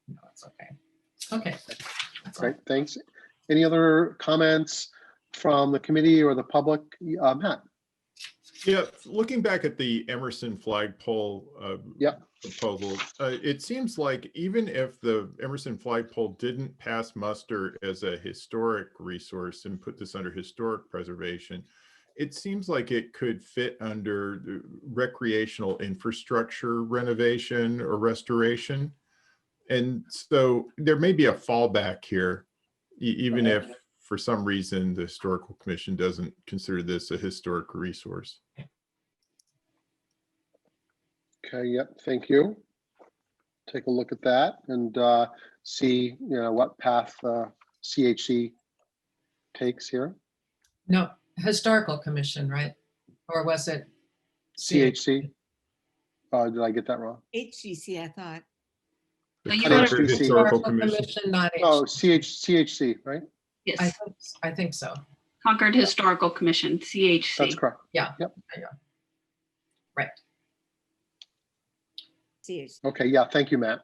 No, it's okay. Okay. Great, thanks. Any other comments from the committee or the public? Matt? Yeah, looking back at the Emerson Flagpole proposal, it seems like even if the Emerson Flagpole didn't pass muster as a historic resource and put this under historic preservation, it seems like it could fit under the recreational infrastructure renovation or restoration. And so there may be a fallback here, even if for some reason the Historical Commission doesn't consider this a historic resource. Okay, yep, thank you. Take a look at that and see what path CHC takes here. No, Historical Commission, right? Or was it? CHC. Did I get that wrong? HGC, I thought. The you Concord HGC. Historical Commission. Not Oh, HGC. CHC, right? Yes, I think so. Concord Historical Commission, CHC. That's correct. Yeah. Yep. Right. CHC. Okay, yeah, thank you, Matt.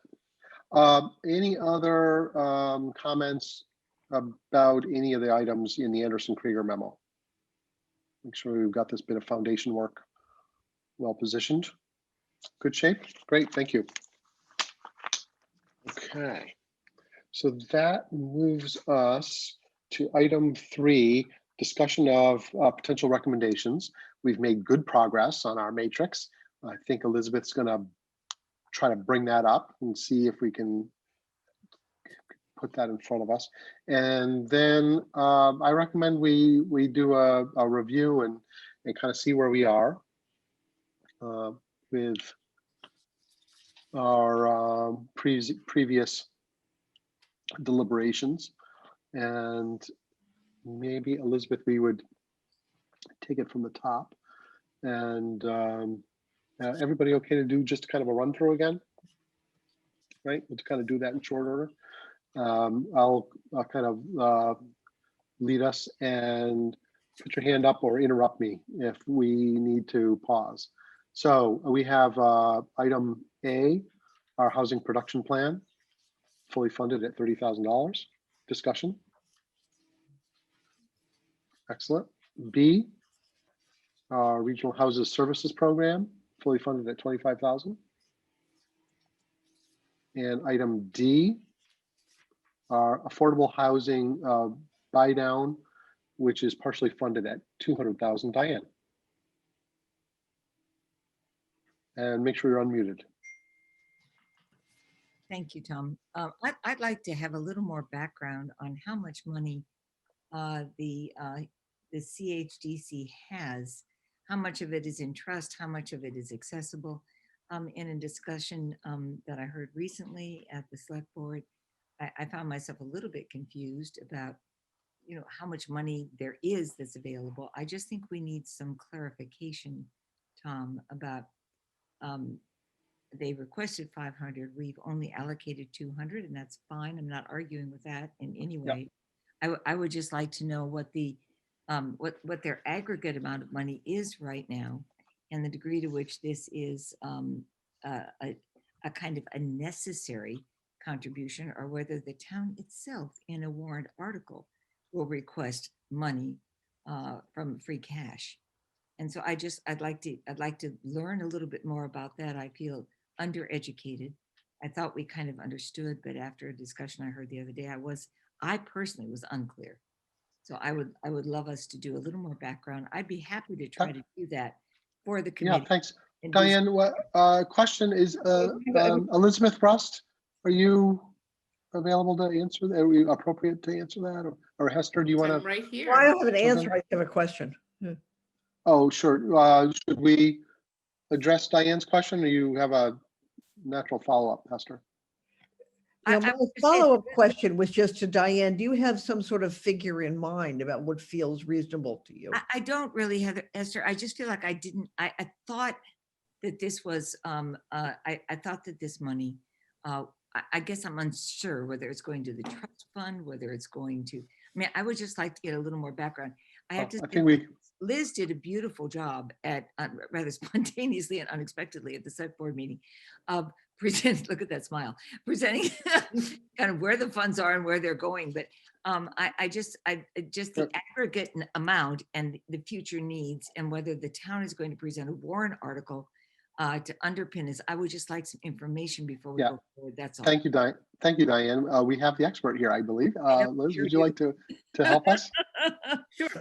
Any other comments about any of the items in the Anderson Krieger memo? Make sure we've got this bit of foundation work well positioned. Good shape. Great, thank you. Okay, so that moves us to item 3, discussion of potential recommendations. We've made good progress on our matrix. I think Elizabeth's going to try to bring that up and see if we can put that in front of us. And then I recommend we do a review and kind of see where we are with our previous deliberations. And maybe, Elizabeth, we would take it from the top. And everybody okay to do just kind of a run through again? Right, we'll kind of do that in short order. I'll kind of lead us, and put your hand up or interrupt me if we need to pause. So we have item A, our housing production plan, fully funded at $30,000. Discussion. Excellent. B, our regional houses services program, fully funded at $25,000. And item D, our affordable housing buy down, which is partially funded at $200,000. Diane. And make sure you're unmuted. Thank you, Tom. I'd like to have a little more background on how much money the CHDC has, how much of it is in trust, how much of it is accessible. In a discussion that I heard recently at the select board, I found myself a little bit confused about, how much money there is that's available. I just think we need some clarification, Tom, about they requested 500. We've only allocated 200, and that's fine. I'm not arguing with that in any way. Yep. I would just like to know what the what their aggregate amount of money is right now, and the degree to which this is a kind of a necessary contribution, or whether the town itself in a warrant article will request money from free cash. And so I'd like to learn a little bit more about that. I feel undereducated. I thought we kind of understood, but after a discussion I heard the other day, I personally was unclear. So I would love us to do a little more background. I'd be happy to try to do that for the committee. Yeah, thanks. Diane, what question is Elizabeth Rust? Are you available to answer that? Are we appropriate to answer that? Or Hester, do you want to? Right here. Well, I don't have an answer. I have a question. Oh, sure. Should we address Diane's question, or you have a natural follow-up, Hester? My follow-up question was just to Diane. Do you have some sort of figure in mind about what feels reasonable to you? I don't really have, Esther. I just feel like I thought that this was, I thought that this money, I guess I'm unsure whether it's going to the trust fund, whether it's going to, I would just like to get a little more background. I have to say, Liz did a beautiful job at, rather spontaneously and unexpectedly at the select board meeting of presenting, look at that smile, presenting kind of where the funds are and where they're going. But just the aggregate amount and the future needs, and whether the town is going to present a warrant article to underpin this. I would just like some information before we go forward. That's all. Thank you, Diane. Thank you, Diane. We have the expert here, I believe. Liz, would you like to help us?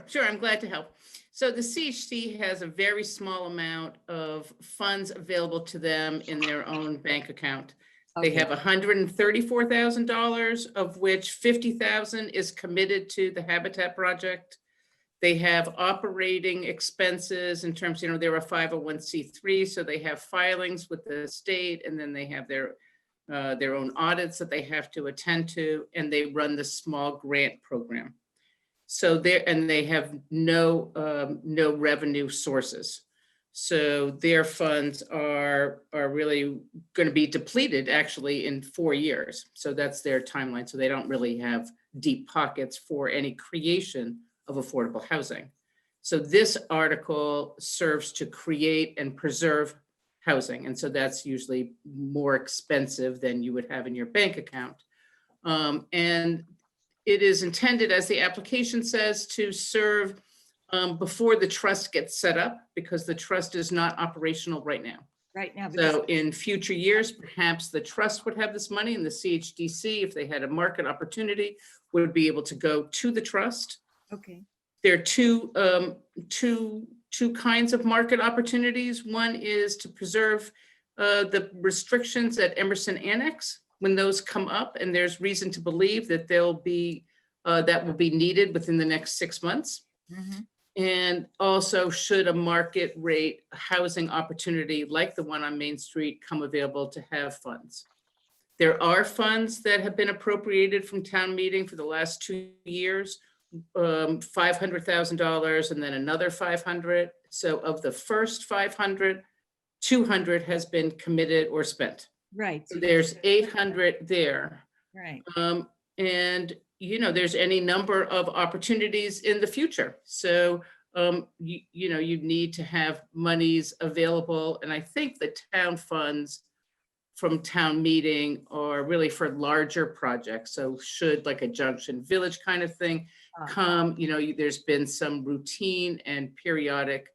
Sure. I'm glad to help. So the CHC has a very small amount of funds available to them in their own bank account. Okay. They have $134,000, of which $50,000 is committed to the Habitat project. They have operating expenses in terms, they're a 501c3, so they have filings with the state, and then they have their own audits that they have to attend to, and they run the small grant program. So they have no revenue sources. So their funds are really going to be depleted actually in 4 years. So that's their timeline. So they don't really have deep pockets for any creation of affordable housing. So this article serves to create and preserve housing. And so that's usually more expensive than you would have in your bank account. And it is intended, as the application says, to serve before the trust gets set up, because the trust is not operational right now. Right now. So in future years, perhaps the trust would have this money, and the CHDC, if they had a market opportunity, would be able to go to the trust. Okay. There are two kinds of market opportunities. One is to preserve the restrictions at Emerson Annex when those come up, and there's reason to believe that that will be needed within the next 6 months. Mm-hmm. And also, should a market rate housing opportunity like the one on Main Street come available, to have funds. There are funds that have been appropriated from town meeting for the last 2 years, $500,000 and then another 500. So of the first 500, 200 has been committed or spent. Right. So there's 800 there. Right. And there's any number of opportunities in the future. So, you need to have monies available. And I think the town funds from town meeting are really for larger projects. So should like a Junction Village kind of thing come, there's been some routine and periodic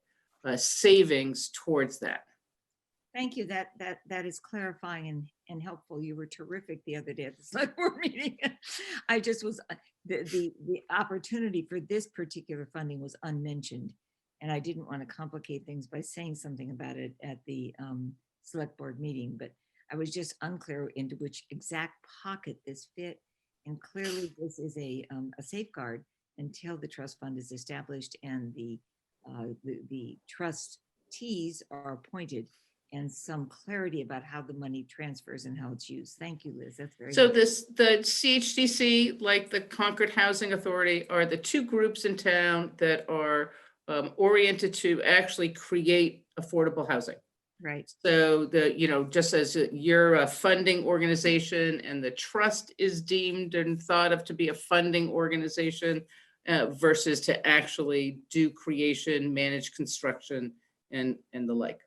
savings towards that. Thank you. That is clarifying and helpful. You were terrific the other day at the select board meeting. I just was, the opportunity for this particular funding was unmentioned, and I didn't want to complicate things by saying something about it at the select board meeting, but I was just unclear into which exact pocket this fit. And clearly this is a safeguard until the trust fund is established and the trustees are appointed, and some clarity about how the money transfers and how it's used. Thank you, Liz. That's very So helpful. the CHDC, like the Concord Housing Authority, are the two groups in town that are oriented to actually create affordable housing. Right. So just as you're a funding organization and the trust is deemed and thought of to be a funding organization versus to actually do creation, manage construction, and the like.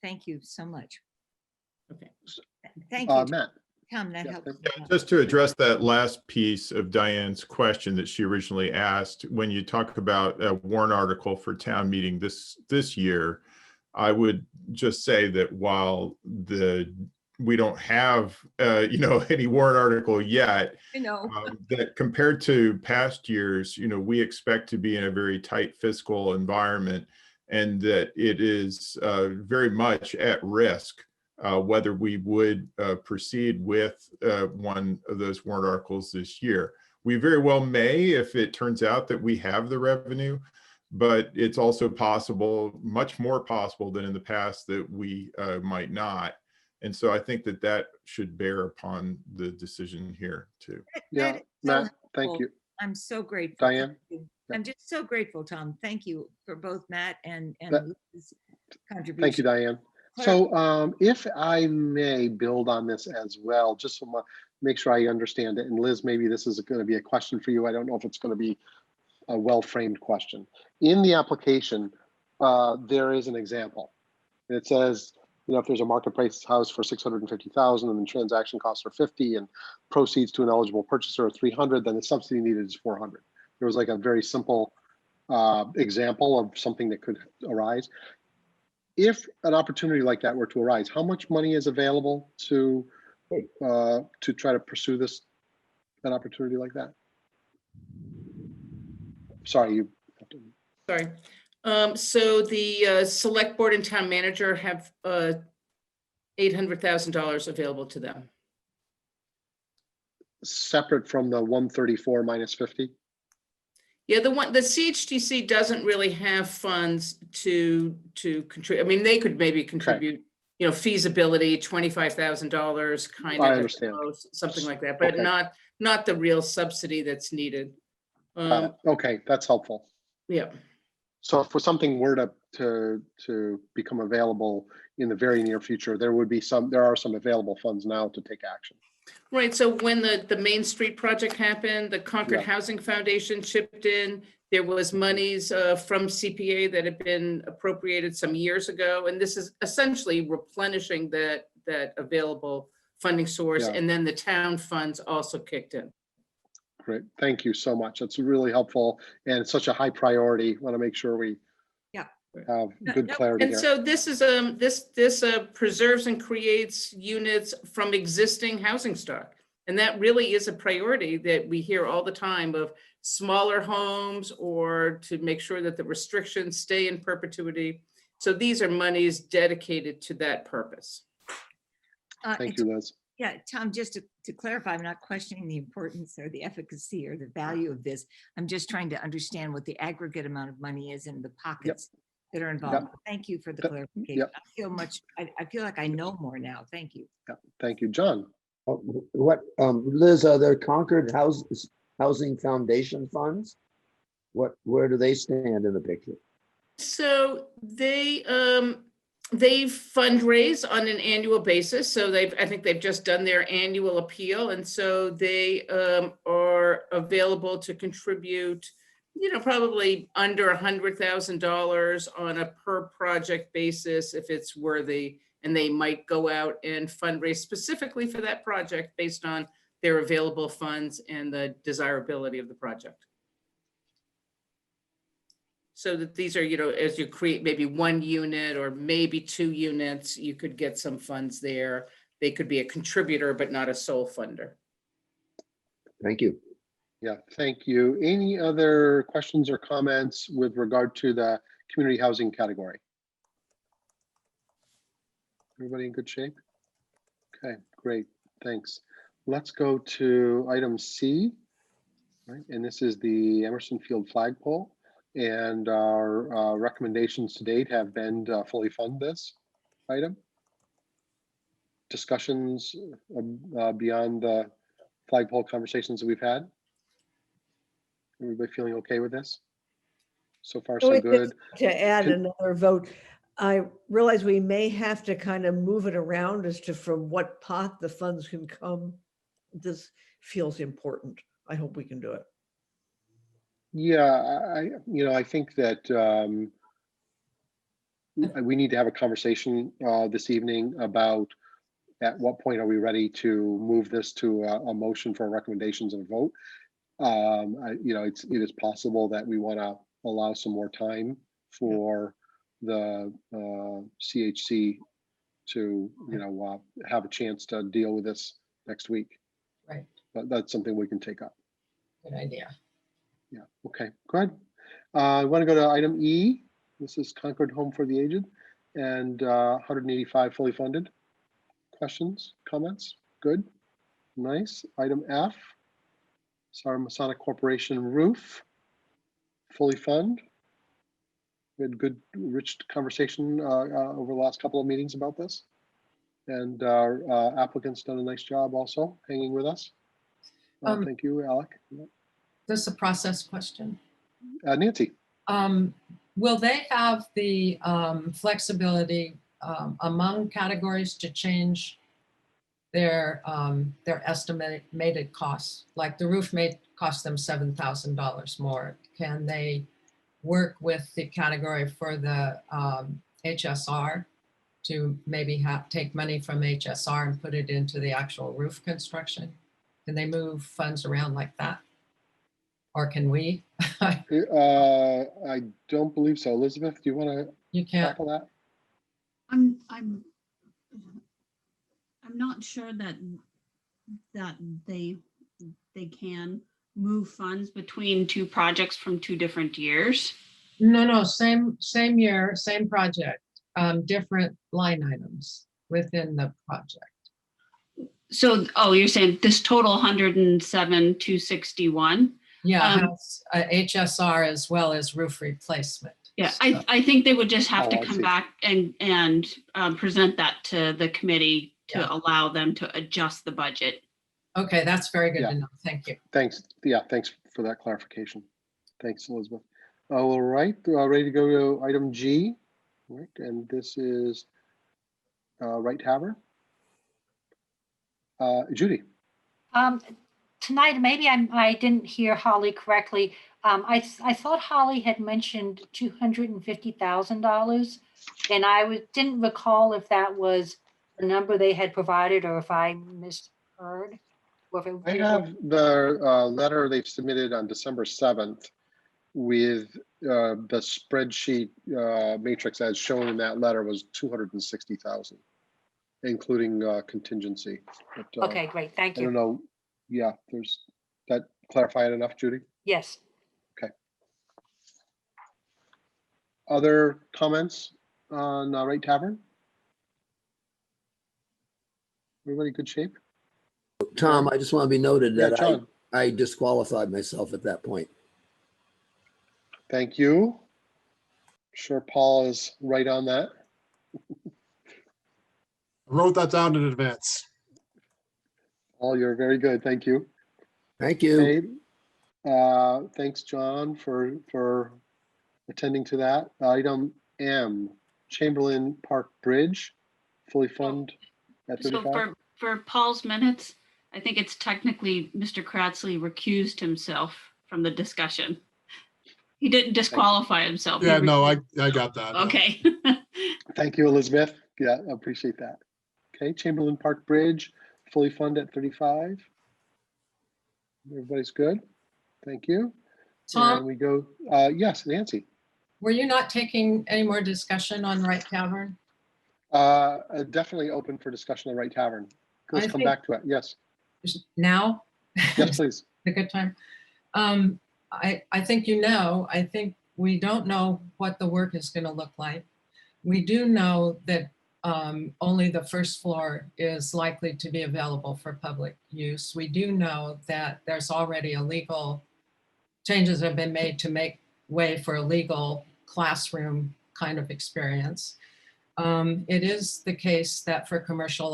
Thank you so much. Okay. Thank you. Matt. Tom, that helps. Yeah, just to address that last piece of Diane's question that she originally asked, when you talk about a warrant article for town meeting this year, I would just say that while we don't have any warrant article yet, I know. that compared to past years, we expect to be in a very tight fiscal environment, and that it is very much at risk whether we would proceed with one of those warrant articles this year. We very well may, if it turns out that we have the revenue, but it's also possible, much more possible than in the past, that we might not. And so I think that should bear upon the decision here too. Yeah, Matt, thank you. I'm so grateful. Diane? I'm just so grateful, Tom. Thank you for both Matt and Liz's contribution. Thank you, Diane. So if I may build on this as well, just to make sure I understand it. And Liz, maybe this is going to be a question for you. I don't know if it's going to be a well-framed question. In the application, there is an example. It says, if there's a market price house for 650,000 and the transaction costs are 50 and proceeds to an eligible purchaser are 300, then the subsidy needed is 400. There was like a very simple example of something that could arise. If an opportunity like that were to arise, how much money is available to try to pursue an opportunity like that? Sorry, Sorry. So the select board and town manager have $800,000 available to them. Separate from the 134 minus 50? Yeah, the CHDC doesn't really have funds to contribute. I mean, they could maybe contribute, feasibility, $25,000 kind of, I understand. something like that, but not the real subsidy that's needed. Okay, that's helpful. Yeah. So if something were to become available in the very near future, there are some available funds now to take action. Right, so when the Main Street project happened, the Concord Yeah. Housing Foundation chipped in. There was monies from CPA that had been appropriated some years ago, and this is essentially replenishing that available funding source. Yeah. And then the town funds also kicked in. Great, thank you so much. That's really helpful, and it's such a high priority. Want to make sure we have good clarity And here. so this is this preserves and creates units from existing housing stock. And that really is a priority that we hear all the time of smaller homes, or to make sure that the restrictions stay in perpetuity. So these are monies dedicated to that purpose. Thank you, Liz. Yeah, Tom, just to clarify, I'm not questioning the importance or the efficacy or the value of this. I'm just trying to understand what the aggregate amount of money is in the pockets that are involved. Yep. Thank you for the Yep. clarification. Yep. I feel like I know more now. Thank you. Yeah, thank you, John. What, Liz, are there Concord Housing Foundation funds? Where do they stand in the picture? So they fundraise on an annual basis. So I think they've just done their annual appeal. And so they are available to contribute, probably under $100,000 on a per project basis if it's worthy. And they might go out and fundraise specifically for that project based on their available funds and the desirability of the project. So that these are, as you create maybe one unit or maybe 2 units, you could get some funds there. They could be a contributor, but not a sole funder. Thank you. Yeah, thank you. Any other questions or comments with regard to the community housing category? Everybody in good shape? Okay, great, thanks. Let's go to item C, right? And this is the Emerson Field Flagpole. And our recommendations to date have been to fully fund this item. Discussions beyond the flagpole conversations that we've had. Everybody feeling okay with this? So far, so good. To add another vote, I realize we may have to kind of move it around as to from what pot the funds can come. This feels important. I hope we can do it. Yeah, I think that we need to have a conversation this evening about at what point are we ready to move this to a motion for recommendations and a vote. It is possible that we want to allow some more time for the CHC to have a chance to deal with this next week. Right. But that's something we can take up. Good idea. Yeah, okay, good. I want to go to item E. This is Concord Home for the Aged and 185 fully funded. Questions, comments? Good, nice. Item F, sorry, Masonic Corporation roof, fully fund. We had good, rich conversation over the last couple of meetings about this. And our applicant's done a nice job also hanging with us. Thank you, Alec. This is a process question. Nancy. Will they have the flexibility among categories to change their estimated costs? Like the roof may cost them $7,000 more. Can they work with the category for the HSR to maybe take money from HSR and put it into the actual roof construction? Can they move funds around like that? Or can we? I don't believe so. Elizabeth, do you want to tackle that? I'm not sure that they can move funds between 2 projects from 2 different years. No, same year, same project, different line items within the project. So, you're saying this total 107,261? Yeah, has HSR as well as roof replacement. Yeah, I think they would just have to come back and present that to the committee to allow them to adjust the budget. Okay, that's very good to know. Thank you. Thanks. Yeah, thanks for that clarification. Thanks, Elizabeth. All right, ready to go to item G. All right, and this is Wright Tavern. Judy. Tonight, maybe I didn't hear Holly correctly. I thought Holly had mentioned $250,000, and I didn't recall if that was the number they had provided or if I misheard. I have the letter they've submitted on December 7th with the spreadsheet matrix as shown in that letter was 260,000, including contingency. But, okay, great. Thank you. I don't know. Yeah, there's that clarified enough, Judy? Yes. Okay. Other comments on Wright Tavern? Everybody good shape? Tom, I just want to be noted Yeah, that John. I disqualified myself at that point. Thank you. I'm sure Paul is right on that. I wrote that down in advance. Paul, you're very good. Thank you. Thank you. Okay. Thanks, John, for attending to that. Item M, Chamberlain Park Bridge, fully fund at So 35. for Paul's minutes, I think it's technically Mr. Kratzley recused himself from the discussion. He didn't disqualify himself. Yeah, no, I got that. Okay. Thank you, Elizabeth. Yeah, I appreciate that. Okay, Chamberlain Park Bridge, fully fund at 35. Everybody's good. Thank you. Tom? And we go, yes, Nancy. Were you not taking any more discussion on Wright Tavern? Definitely open for discussion on Wright Tavern. Let's I come think- back to it. Yes. Now? Yes, please. A good time. I think I think we don't know what the work is going to look like. We do know that only the first floor is likely to be available for public use. We do know that there's already changes have been made to make way for a legal classroom kind of experience. It is the case that for commercial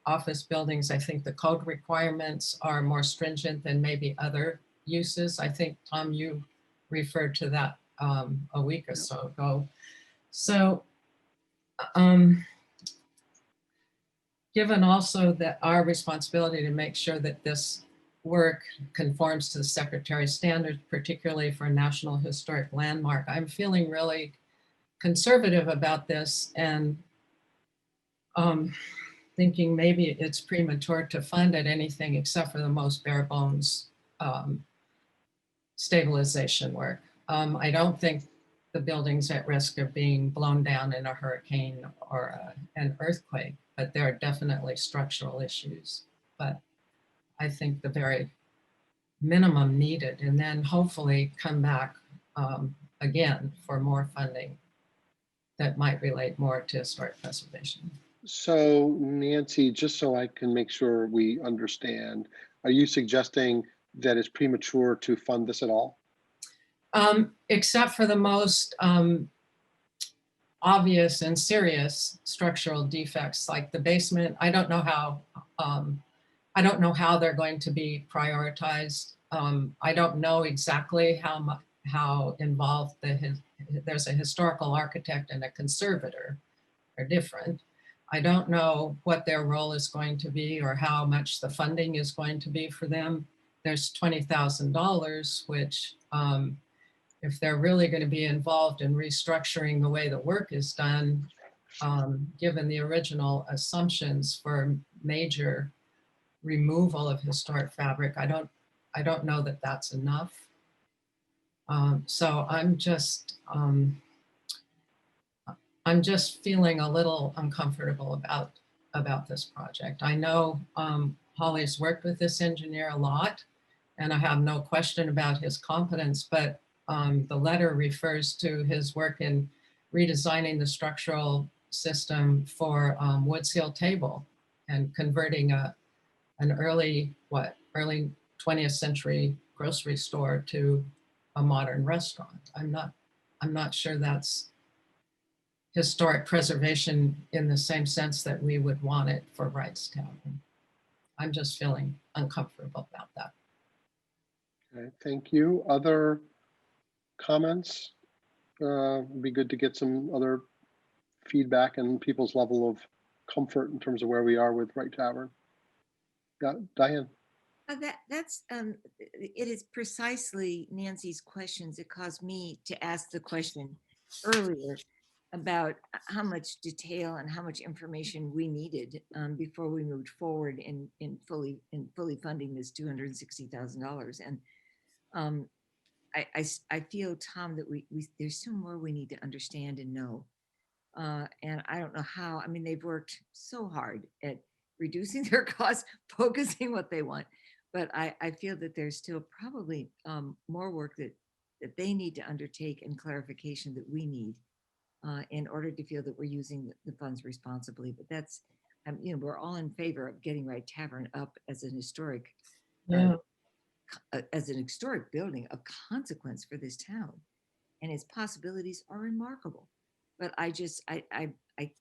office buildings, I think the code requirements are more stringent than maybe other uses. I think, Tom, you referred to that a week or so ago. So given also that our responsibility to make sure that this work conforms to the Secretary's standards, particularly for a National Historic Landmark, I'm feeling really conservative about this and thinking maybe it's premature to fund it anything except for the most bare bones stabilization work. I don't think the building's at risk of being blown down in a hurricane or an earthquake, but there are definitely structural issues. But I think the very minimum needed, and then hopefully come back again for more funding that might relate more to historic preservation. So Nancy, just so I can make sure we understand, are you suggesting that it's premature to fund this at all? Except for the most obvious and serious structural defects like the basement. I don't know how they're going to be prioritized. I don't know exactly how involved there's a historical architect and a conservator are different. I don't know what their role is going to be or how much the funding is going to be for them. There's $20,000, which if they're really going to be involved in restructuring the way the work is done, given the original assumptions for major removal of historic fabric, I don't know that that's enough. So I'm just feeling a little uncomfortable about this project. I know Holly's worked with this engineer a lot, and I have no question about his competence, but the letter refers to his work in redesigning the structural system for Woods Hill Table and converting an early 20th century grocery store to a modern restaurant. I'm not sure that's historic preservation in the same sense that we would want it for Wright's Tavern. I'm just feeling uncomfortable about that. Okay, thank you. Other comments? It'd be good to get some other feedback and people's level of comfort in terms of where we are with Wright Tavern. Yeah, Diane. It is precisely Nancy's questions that caused me to ask the question earlier about how much detail and how much information we needed before we moved forward in fully funding this $260,000. And I feel, Tom, that there's still more we need to understand and know. And I don't know how. I mean, they've worked so hard at reducing their costs, focusing what they want. But I feel that there's still probably more work that they need to undertake and clarification that we need in order to feel that we're using the funds responsibly. But that's, we're all in favor of getting Wright Tavern up as an historic, as an historic building of consequence for this town, and its possibilities are remarkable. But I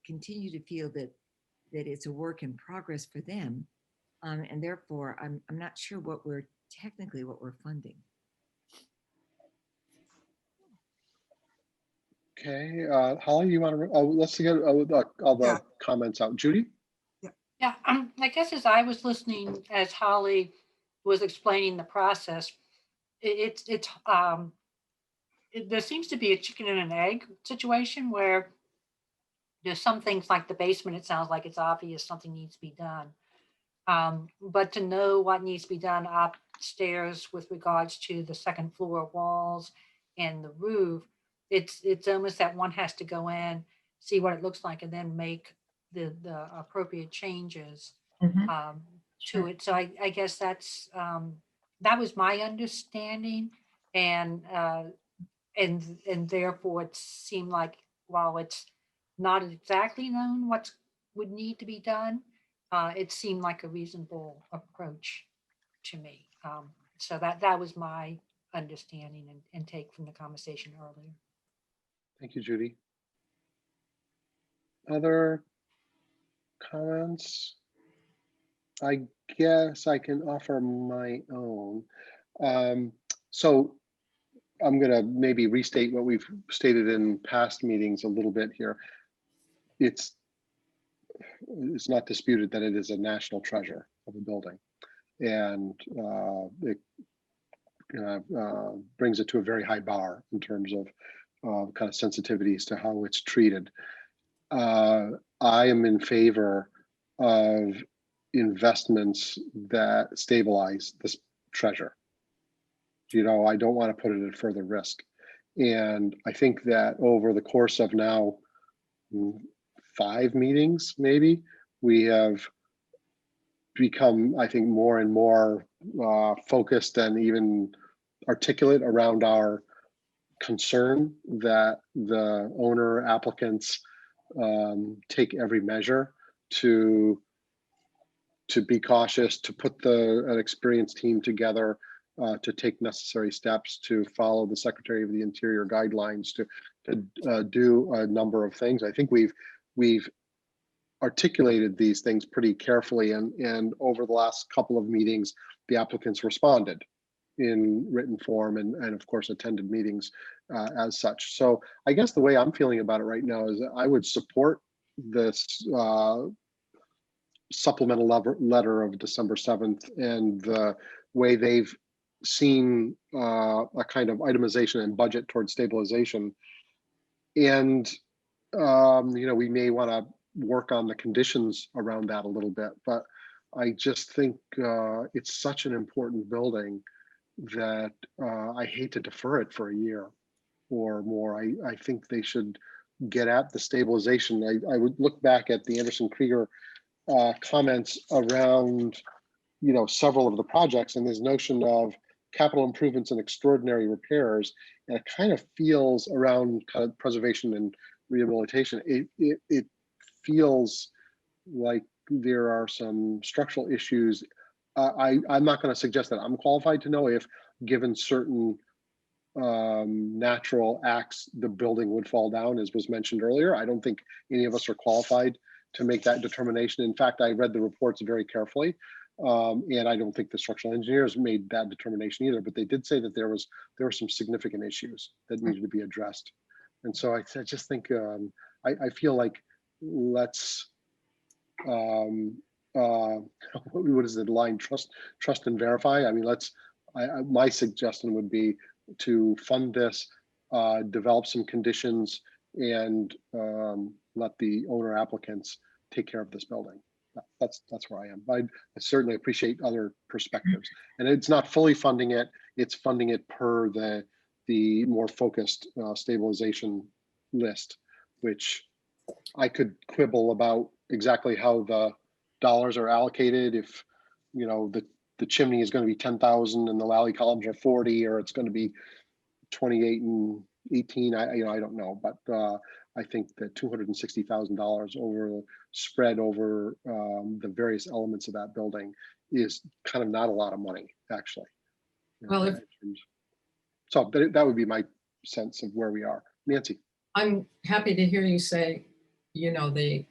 continue to feel that it's a work in progress for them. And therefore, I'm not sure what we're funding. Okay, Holly, you want to? Let's get all the comments out. Judy. Yeah, I guess as I was listening, as Holly was explaining the process, there seems to be a chicken and an egg situation where there's some things like the basement. It sounds like it's obvious something needs to be done. But to know what needs to be done upstairs with regards to the second floor walls and the roof, it's almost that one has to go in, see what it looks like, and then make the appropriate changes to it. So I guess that was my understanding, and therefore it seemed like, while it's not exactly known what would need to be done, it seemed like a reasonable approach to me. So that was my understanding and take from the conversation earlier. Thank you, Judy. Other comments? I guess I can offer my own. So I'm going to maybe restate what we've stated in past meetings a little bit here. It's not disputed that it is a national treasure of a building, and it brings it to a very high bar in terms of kind of sensitivities to how it's treated. I am in favor of investments that stabilize this treasure. I don't want to put it at further risk. And I think that over the course of now 5 meetings, maybe, we have become, I think, more and more focused and even articulate around our concern that the owner applicants take every measure to be cautious, to put an experienced team together, to take necessary steps, to follow the Secretary of the Interior guidelines, to do a number of things. I think we've articulated these things pretty carefully, and over the last couple of meetings, the applicants responded in written form and of course attended meetings as such. So I guess the way I'm feeling about it right now is that I would support this supplemental letter of December 7th and the way they've seen a kind of itemization and budget towards stabilization. And we may want to work on the conditions around that a little bit, but I just think it's such an important building that I hate to defer it for a year or more. I think they should get at the stabilization. I would look back at the Anderson Krieger comments around, several of the projects, and this notion of capital improvements and extraordinary repairs, and it kind of feels around kind of preservation and rehabilitation. It feels like there are some structural issues. I'm not going to suggest that I'm qualified to know if, given certain natural acts, the building would fall down, as was mentioned earlier. I don't think any of us are qualified to make that determination. In fact, I read the reports very carefully. And I don't think the structural engineers made that determination either, but they did say that there were some significant issues that needed to be addressed. And so I just think, I feel like let's, what is the line? Trust and verify. I mean, my suggestion would be to fund this, develop some conditions, and let the owner applicants take care of this building. That's where I am. I certainly appreciate other perspectives, and it's not fully funding it. It's funding it per the more focused stabilization list, which I could quibble about exactly how the dollars are allocated. If the chimney is going to be 10,000 and the lally columns are 40, or it's going to be 28 and 18. I don't know, but I think that $260,000 spread over the various elements of that building is kind of not a lot of money, actually. Well, so that would be my sense of where we are. Nancy. I'm happy to hear you say, the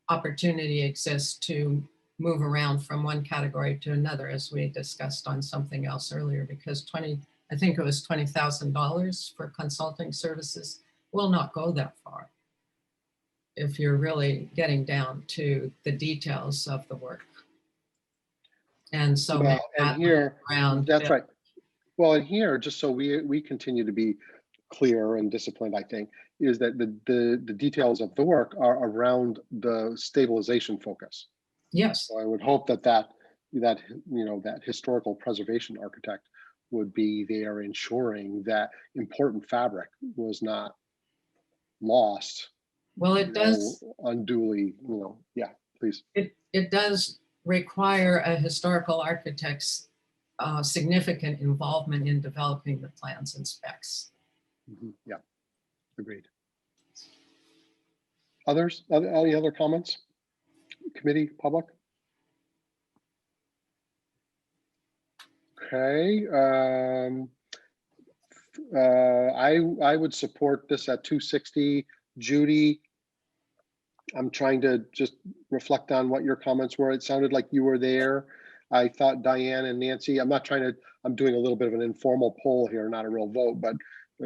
opportunity exists to move around from one category to another, as we discussed on something else earlier, because I think it was $20,000 for consulting services will not go that far if you're really getting down to the details of the work. And so that's right. Well, and here, just so we continue to be clear and disciplined, I think, is that the details of the work are around the stabilization focus. Yes. So I would hope that historical preservation architect would be there ensuring that important fabric was not lost. Well, it does unduly, yeah, please. It does require a historical architect's significant involvement in developing the plans and specs. Yeah, agreed. Any other comments? Committee, public? Okay. I would support this at 260. Judy, I'm trying to just reflect on what your comments were. It sounded like you were there. I thought Diane and Nancy, I'm doing a little bit of an informal poll here, not a real vote, but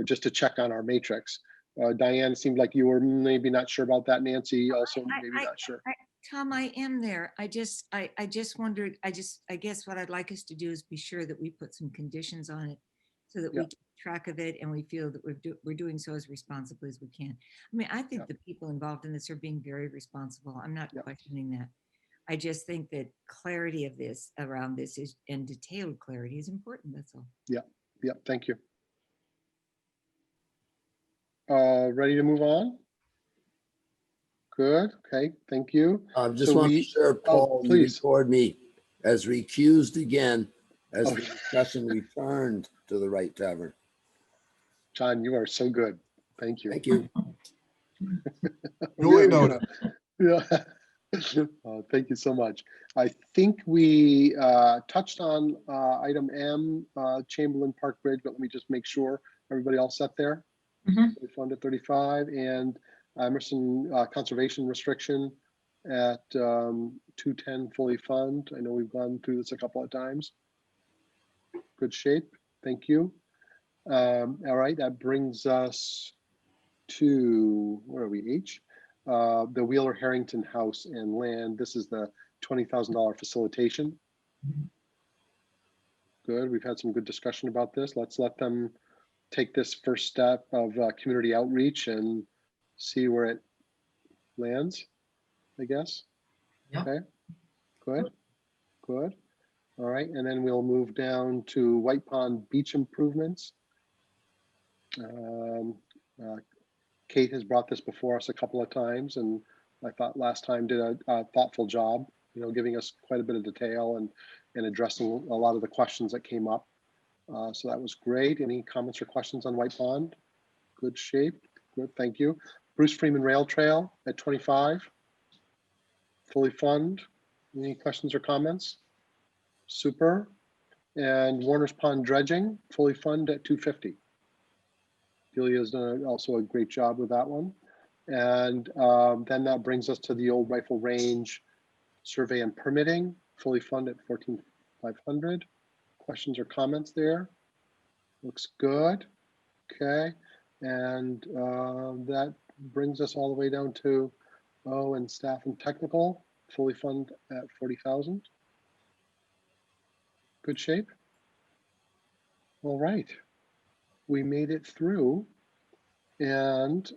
just to check on our matrix. Diane seemed like you were maybe not sure about that. Nancy also maybe not sure. Tom, I am there. I just wondered, I guess what I'd like us to do is be sure that we put some conditions on it so that we keep track of it and we feel that we're doing so as responsibly as we can. I mean, I think the people involved in this are being very responsible. I'm not questioning that. I just think that clarity of this around this is, and detailed clarity is important. That's all. Yeah, thank you. Ready to move on? Good. Okay. Thank you. I just want to share, Paul, you record me as recused again as the discussion returned to the Right Tavern. John, you are so good. Thank you. Thank you. Duly noted. Yeah. Thank you so much. I think we touched on item M, Chamberlain Park Bridge, but let me just make sure everybody all set there. We funded 35 and Emerson conservation restriction at 210 fully fund. I know we've gone through this a couple of times. Good shape. Thank you. All right, that brings us to, where are we, H? The Wheeler Harrington house and land. This is the $20,000 facilitation. Good, we've had some good discussion about this. Let's let them take this first step of community outreach and see where it lands, I guess. Okay, good. All right, and then we'll move down to White Pond beach improvements. Kate has brought this before us a couple of times, and I thought last time did a thoughtful job, giving us quite a bit of detail and addressing a lot of the questions that came up. So that was great. Any comments or questions on White Pond? Good shape. Good, thank you. Bruce Freeman Rail Trail at 25. Fully fund. Any questions or comments? Super. And Warner's Pond dredging, fully fund at 250. Delia's done also a great job with that one. And then that brings us to the old rifle range survey and permitting. fully funded 14,500. Questions or comments there? Looks good. Okay, and that brings us all the way down to and staff and technical, fully fund at 40,000. Good shape. All right, we made it through, and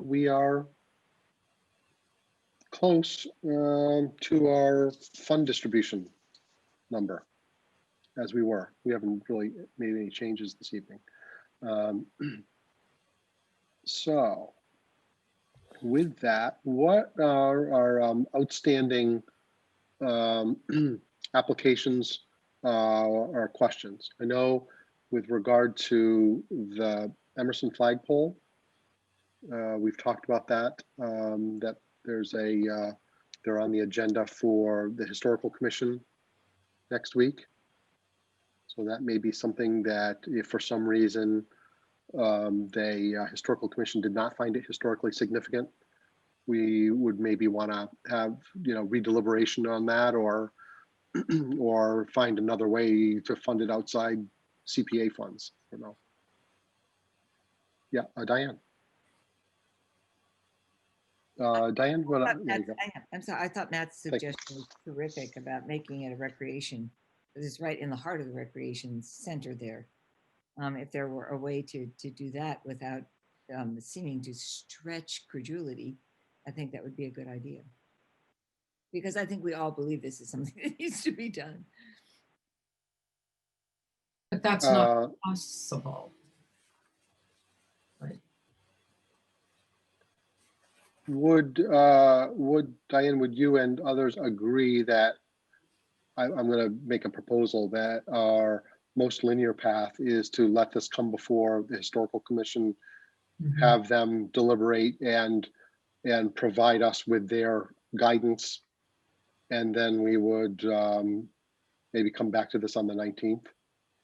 we are close to our fund distribution number, as we were. We haven't really made any changes this evening. So with that, what are our outstanding applications or questions? I know with regard to the Emerson flagpole, we've talked about that, that there's they're on the agenda for the Historical Commission next week. So that may be something that if for some reason the Historical Commission did not find it historically significant, we would maybe want to have, redeliberation on that, or or find another way to fund it outside CPA funds. I don't know. Yeah, Diane. Diane, what? I'm sorry, I thought Matt's suggestion was terrific about making it a recreation, because it's right in the heart of the recreation center there. If there were a way to do that without seeming to stretch credulity, I think that would be a good idea. Because I think we all believe this is something that needs to be done. But that's not possible. Right. Would Diane, would you and others agree that I'm going to make a proposal that our most linear path is to let this come before the Historical Commission, have them deliberate and provide us with their guidance, and then we would maybe come back to this on the 19th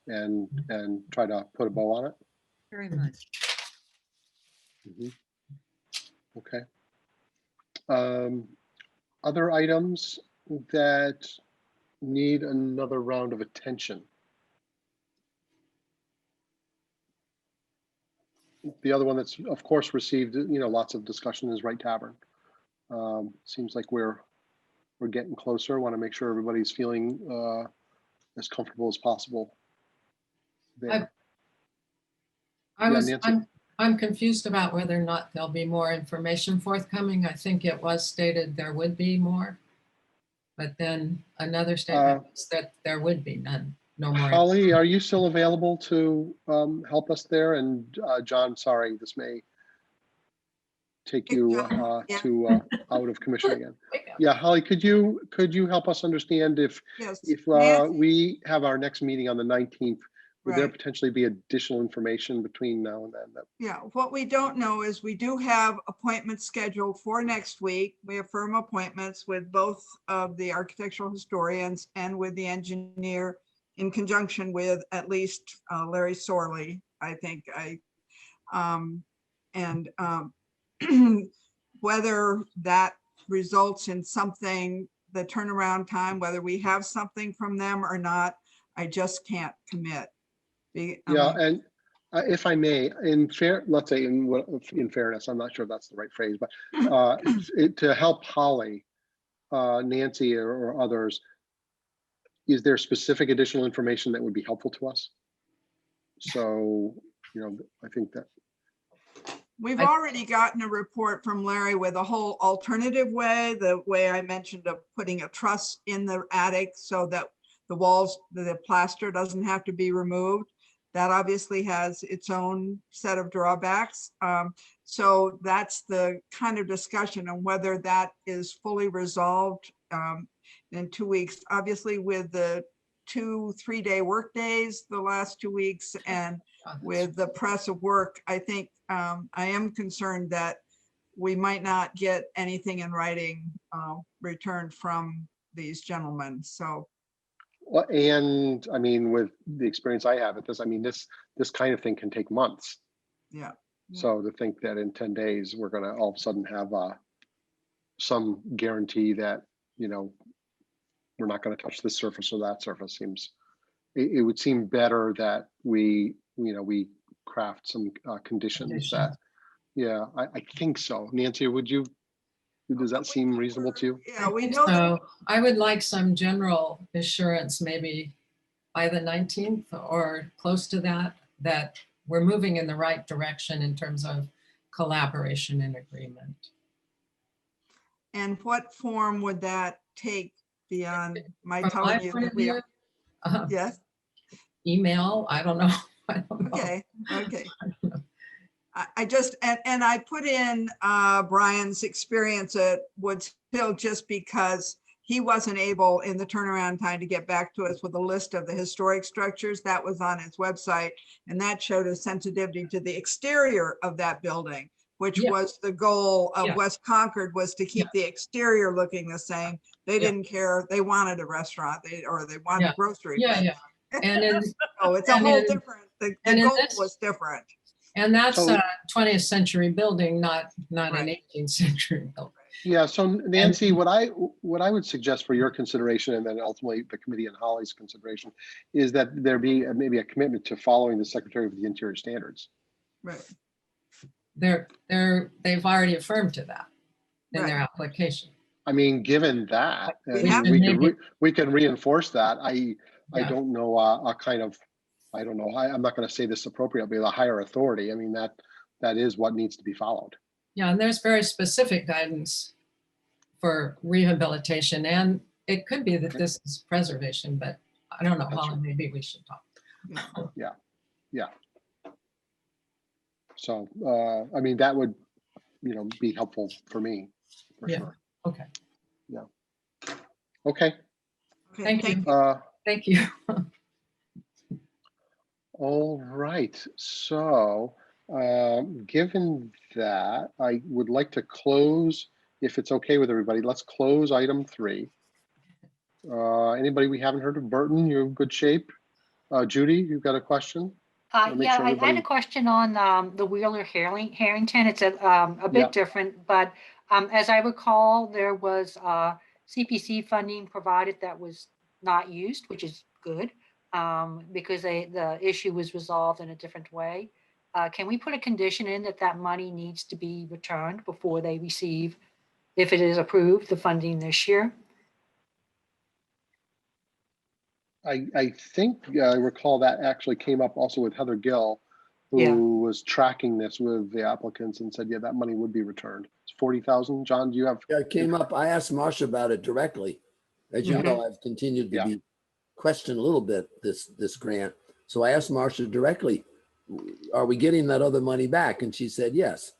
and try to put a bow on it? Very much. Okay. Other items that need another round of attention? The other one that's of course received lots of discussion is Right Tavern. Seems like we're getting closer. Want to make sure everybody's feeling as comfortable as possible there. I'm confused about whether or not there'll be more information forthcoming. I think it was stated there would be more, but then another statement was that there would be no more. Holly, are you still available to help us there? And John, sorry, this may take you to out of commission again. Yeah, Holly, could you help us understand if we have our next meeting on the 19th? Would there potentially be additional information between now and then? Yeah, what we don't know is we do have appointments scheduled for next week. We have firm appointments with both of the architectural historians and with the engineer, in conjunction with at least Larry Sorley, I think. Whether that results in something, the turnaround time, whether we have something from them or not, I just can't commit. Yeah, and if I may, let's say in fairness, I'm not sure if that's the right phrase, but to help Holly, Nancy, or others, is there specific additional information that would be helpful to us? So, I think that we've already gotten a report from Larry with a whole alternative way, the way I mentioned of putting a truss in the attic so that the walls, the plaster doesn't have to be removed. That obviously has its own set of drawbacks. So that's the kind of discussion on whether that is fully resolved in 2 weeks. Obviously with the 2-3 day work days the last 2 weeks, and with the press of work, I think I am concerned that we might not get anything in writing returned from these gentlemen. So. Well, and I mean, with the experience I have at this, I mean, this kind of thing can take months. Yeah. So to think that in 10 days, we're going to all of a sudden have some guarantee that, we're not going to touch this surface or that surface. It would seem better that we craft some conditions that, yeah, I think so. Nancy, does that seem reasonable to you? Yeah, we know that. So I would like some general assurance, maybe by the 19th or close to that, that we're moving in the right direction in terms of collaboration and agreement. And what form would that take beyond my From telling my you point that of we view, are? Yes, email, I don't know. I don't know. okay, okay. I just, and I put in Brian's experience at Woods Hill just because he wasn't able in the turnaround time to get back to us with a list of the historic structures that was on his website. And that showed a sensitivity to the exterior of that building, which was the goal of West Concord, was to keep the exterior looking the same. They didn't care. They wanted a restaurant, or they wanted a grocery. And in, so it's a whole different, the goal was different. And that's a 20th century building, not an 18th century building. Yeah, so Nancy, what I would suggest for your consideration, and then ultimately the committee and Holly's consideration, is that there be maybe a commitment to following the Secretary of the Interior standards. Right. They've already affirmed to that in their application. I mean, given that, we can reinforce that. I don't know a kind of, I don't know, I'm not going to say this appropriately, the higher authority. I mean, that is what needs to be followed. Yeah, and there's very specific guidance for rehabilitation, and it could be that this is preservation, but I don't know, Holly, maybe we should talk. Yeah. So, I mean, that would, be helpful for me, for sure. Okay. Yeah. Okay. Thank you. Thank you. All right. So, given that, I would like to close, if it's okay with everybody, let's close item 3. Anybody we haven't heard of? Burton, you're in good shape. Judy, you've got a question? Yeah, I had a question on the Wheeler Harrington. It's a bit different, but as I recall, there was CPC funding provided that was not used, which is good, because the issue was resolved in a different way. Can we put a condition in that money needs to be returned before they receive, if it is approved, the funding this year? I think I recall that actually came up also with Heather Gill, who was tracking this with the applicants and said, yeah, that money would be returned. It's 40,000. John, do you have? Yeah, it came up. I asked Marcia about it directly. As you know, I've continued to be questioned a little bit this grant. So I asked Marcia directly, are we getting that other money back? And she said, yes,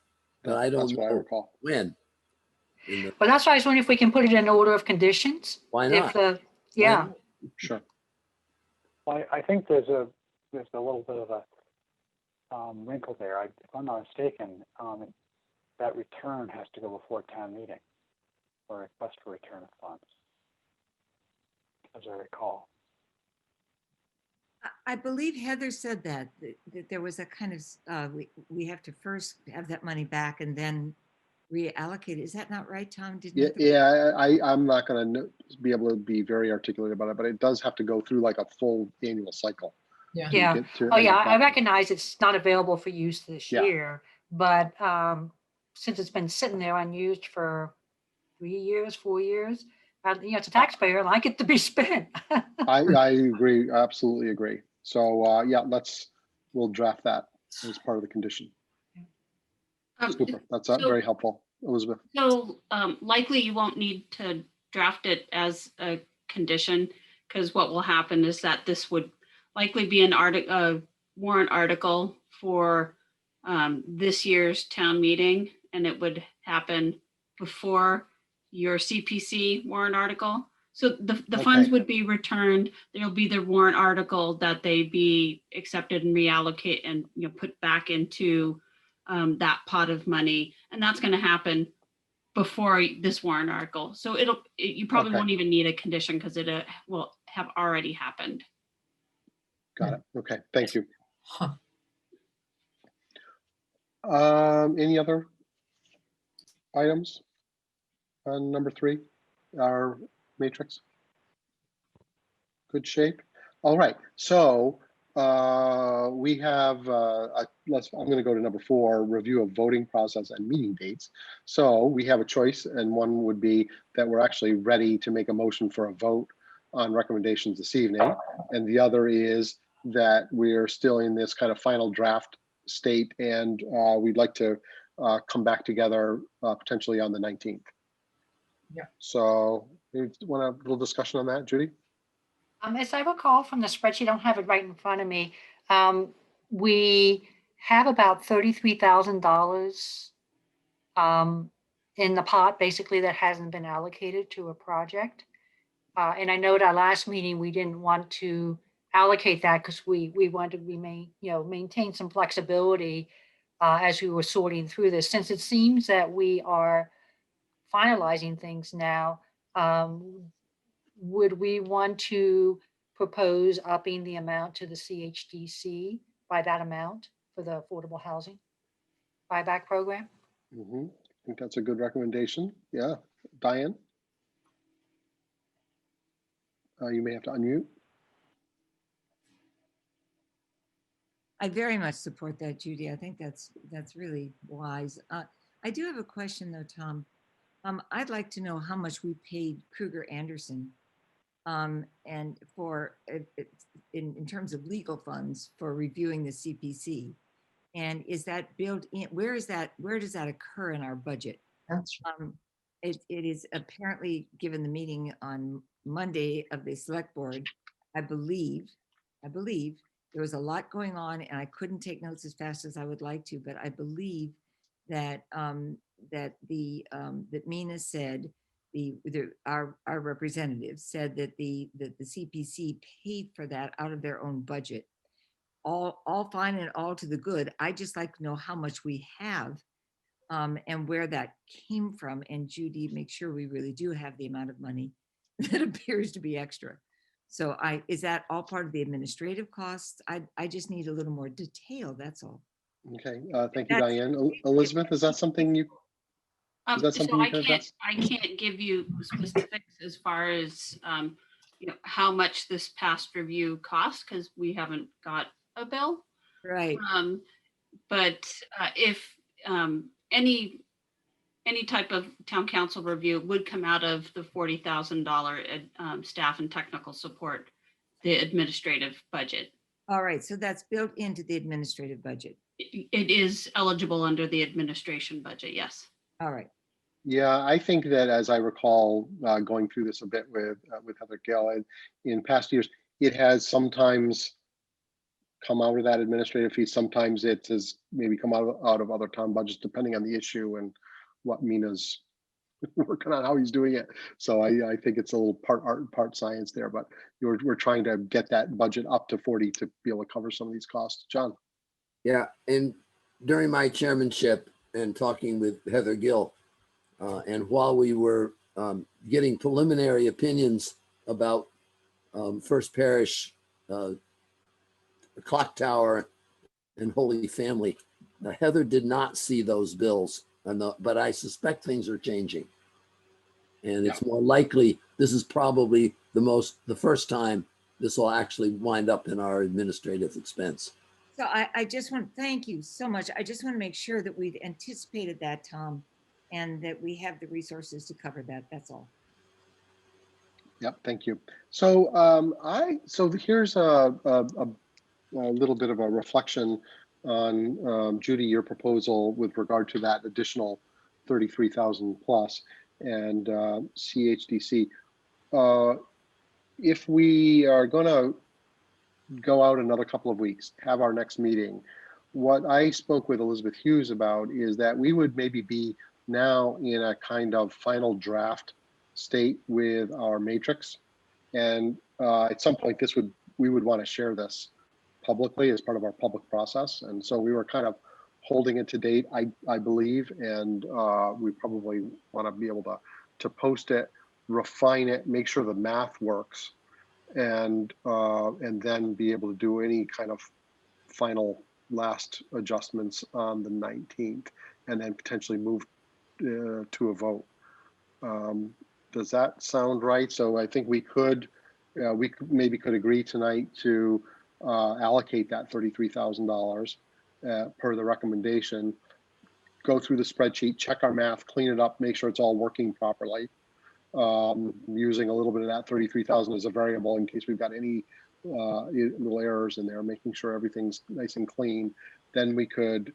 but I don't know when. Well, that's why I was wondering if we can put it in order of conditions. Why not? Sure. Well, I think there's a little bit of a wrinkle there. If I'm not mistaken, that return has to go before town meeting, or a request for return of funds, as I recall. I believe Heather said that there was a kind of, we have to first have that money back and then reallocate it. Is that not right, Tom? I'm not going to be able to be very articulate about it, but it does have to go through like a full annual cycle. I recognize it's not available for use this year, but since it's been sitting there unused for 3 years, 4 years, it's a taxpayer and I get to be spent. I agree, absolutely agree. So we'll draft that as part of the condition. Super, that's very helpful, Elizabeth. So likely you won't need to draft it as a condition, because what will happen is that this would likely be a warrant article for this year's town meeting, and it would happen before your CPC warrant article. So the funds would be returned. There'll be the warrant article that they be accepted and reallocate and put back into that pot of money, and that's going to happen before this warrant article. So you probably won't even need a condition because it will have already happened. Got it. Okay, thank you. Any other items on number 3, our matrix? Good shape. All right, so we have, I'm going to go to number 4, review of voting process and meeting dates. So we have a choice, and one would be that we're actually ready to make a motion for a vote on recommendations this evening. And the other is that we're still in this kind of final draft state, and we'd like to come back together potentially on the 19th. Yeah. So you want a little discussion on that, Judy? As I recall from the spreadsheet, I don't have it right in front of me. We have about $33,000 in the pot, basically, that hasn't been allocated to a project. And I know at our last meeting, we didn't want to allocate that because we wanted to remain, maintain some flexibility as we were sorting through this. Since it seems that we are finalizing things now, would we want to propose upping the amount to the CHDC by that amount for the affordable housing buyback program? I think that's a good recommendation. Yeah, Diane? You may have to unmute. I very much support that, Judy. I think that's really wise. I do have a question though, Tom. I'd like to know how much we paid Kruger Anderson and for in terms of legal funds for reviewing the CPC. And is that built in? Where does that occur in our budget? It is apparently, given the meeting on Monday of the select board, I believe there was a lot going on and I couldn't take notes as fast as I would like to, but I believe that that Mina said, our representative said that the CPC paid for that out of their own budget. All fine and all to the good. I just like to know how much we have and where that came from. And Judy, make sure we really do have the amount of money that appears to be extra. So is that all part of the administrative costs? I just need a little more detail, that's all. Okay, thank you, Diane. Elizabeth, is that something you? Is that something you can address? I can't give you specifics as far as how much this past review costs because we haven't got a bill. Right. But if any type of town council review would come out of the $40,000 staff and technical support, the administrative budget. All right, so that's built into the administrative budget. It is eligible under the administration budget, yes. All right. Yeah, I think that as I recall going through this a bit with Heather Gill in past years, it has sometimes come out of that administrative fee. Sometimes it has maybe come out of other town budgets, depending on the issue and what Mina's working on, how he's doing it. So I think it's a little part art and part science there, but we're trying to get that budget up to 40 to be able to cover some of these costs. John? Yeah, and during my chairmanship and talking with Heather Gill, and while we were getting preliminary opinions about First Parish, Clock Tower, and Holy Family, Heather did not see those bills, but I suspect things are changing. And it's more likely, this is probably the first time this will actually wind up in our administrative expense. So I just want, thank you so much. I just want to make sure that we've anticipated that, Tom, and that we have the resources to cover that. That's all. Yep, thank you. So so here's a little bit of a reflection on Judy, your proposal with regard to that additional 33,000 plus and CHDC. If we are going to go out another couple of weeks, have our next meeting, what I spoke with Elizabeth Hughes about is that we would maybe be now in a kind of final draft state with our matrix. And at some point we would want to share this publicly as part of our public process. And so we were kind of holding it to date, I believe, and we probably want to be able to post it, refine it, make sure the math works, and then be able to do any kind of final last adjustments on the 19th, and then potentially move to a vote. Does that sound right? So I think we could we maybe could agree tonight to allocate that $33,000 per the recommendation, go through the spreadsheet, check our math, clean it up, make sure it's all working properly. Using a little bit of that 33,000 as a variable in case we've got any little errors in there, making sure everything's nice and clean. Then we could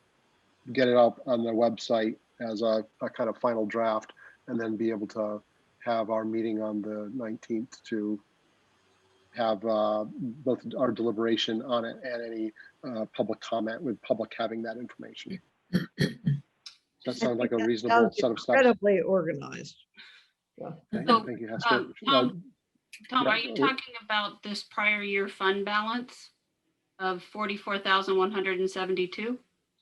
get it up on the website as a kind of final draft, and then be able to have our meeting on the 19th to have both our deliberation on it and any public comment, with public having that information. That sounds like a reasonable set of steps. Incredibly organized. Yeah. So, Thank you, Hester. Tom, yeah, are you talking about this prior year fund balance of 44,172?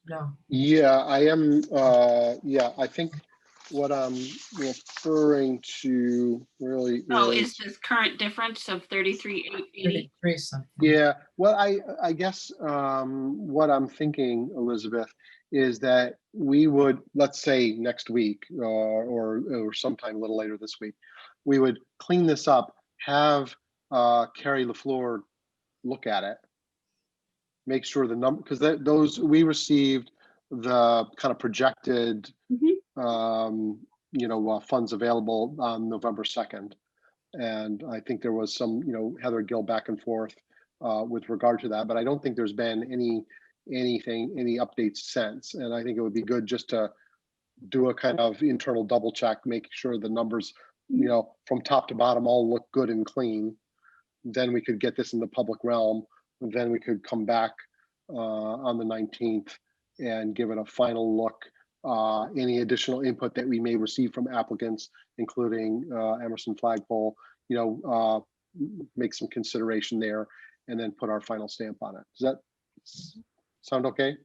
No. Yeah, I am. Yeah, I think what I'm referring to really Is this current difference of 33,880? 33 something. Yeah, well, I guess what I'm thinking, Elizabeth, is that we would, let's say next week or sometime a little later this week, we would clean this up, have Carrie LaFleur look at it, make sure the number, because those we received the kind of projected funds available on November 2nd. And I think there was some, Heather Gill back and forth with regard to that, but I don't think there's been any updates since. And I think it would be good just to do a kind of internal double check, making sure the numbers, from top to bottom all look good and clean. Then we could get this in the public realm. And then we could come back on the 19th and give it a final look. Any additional input that we may receive from applicants, including Emerson Flagpole, make some consideration there, and then put our final stamp on it. Does that sound okay?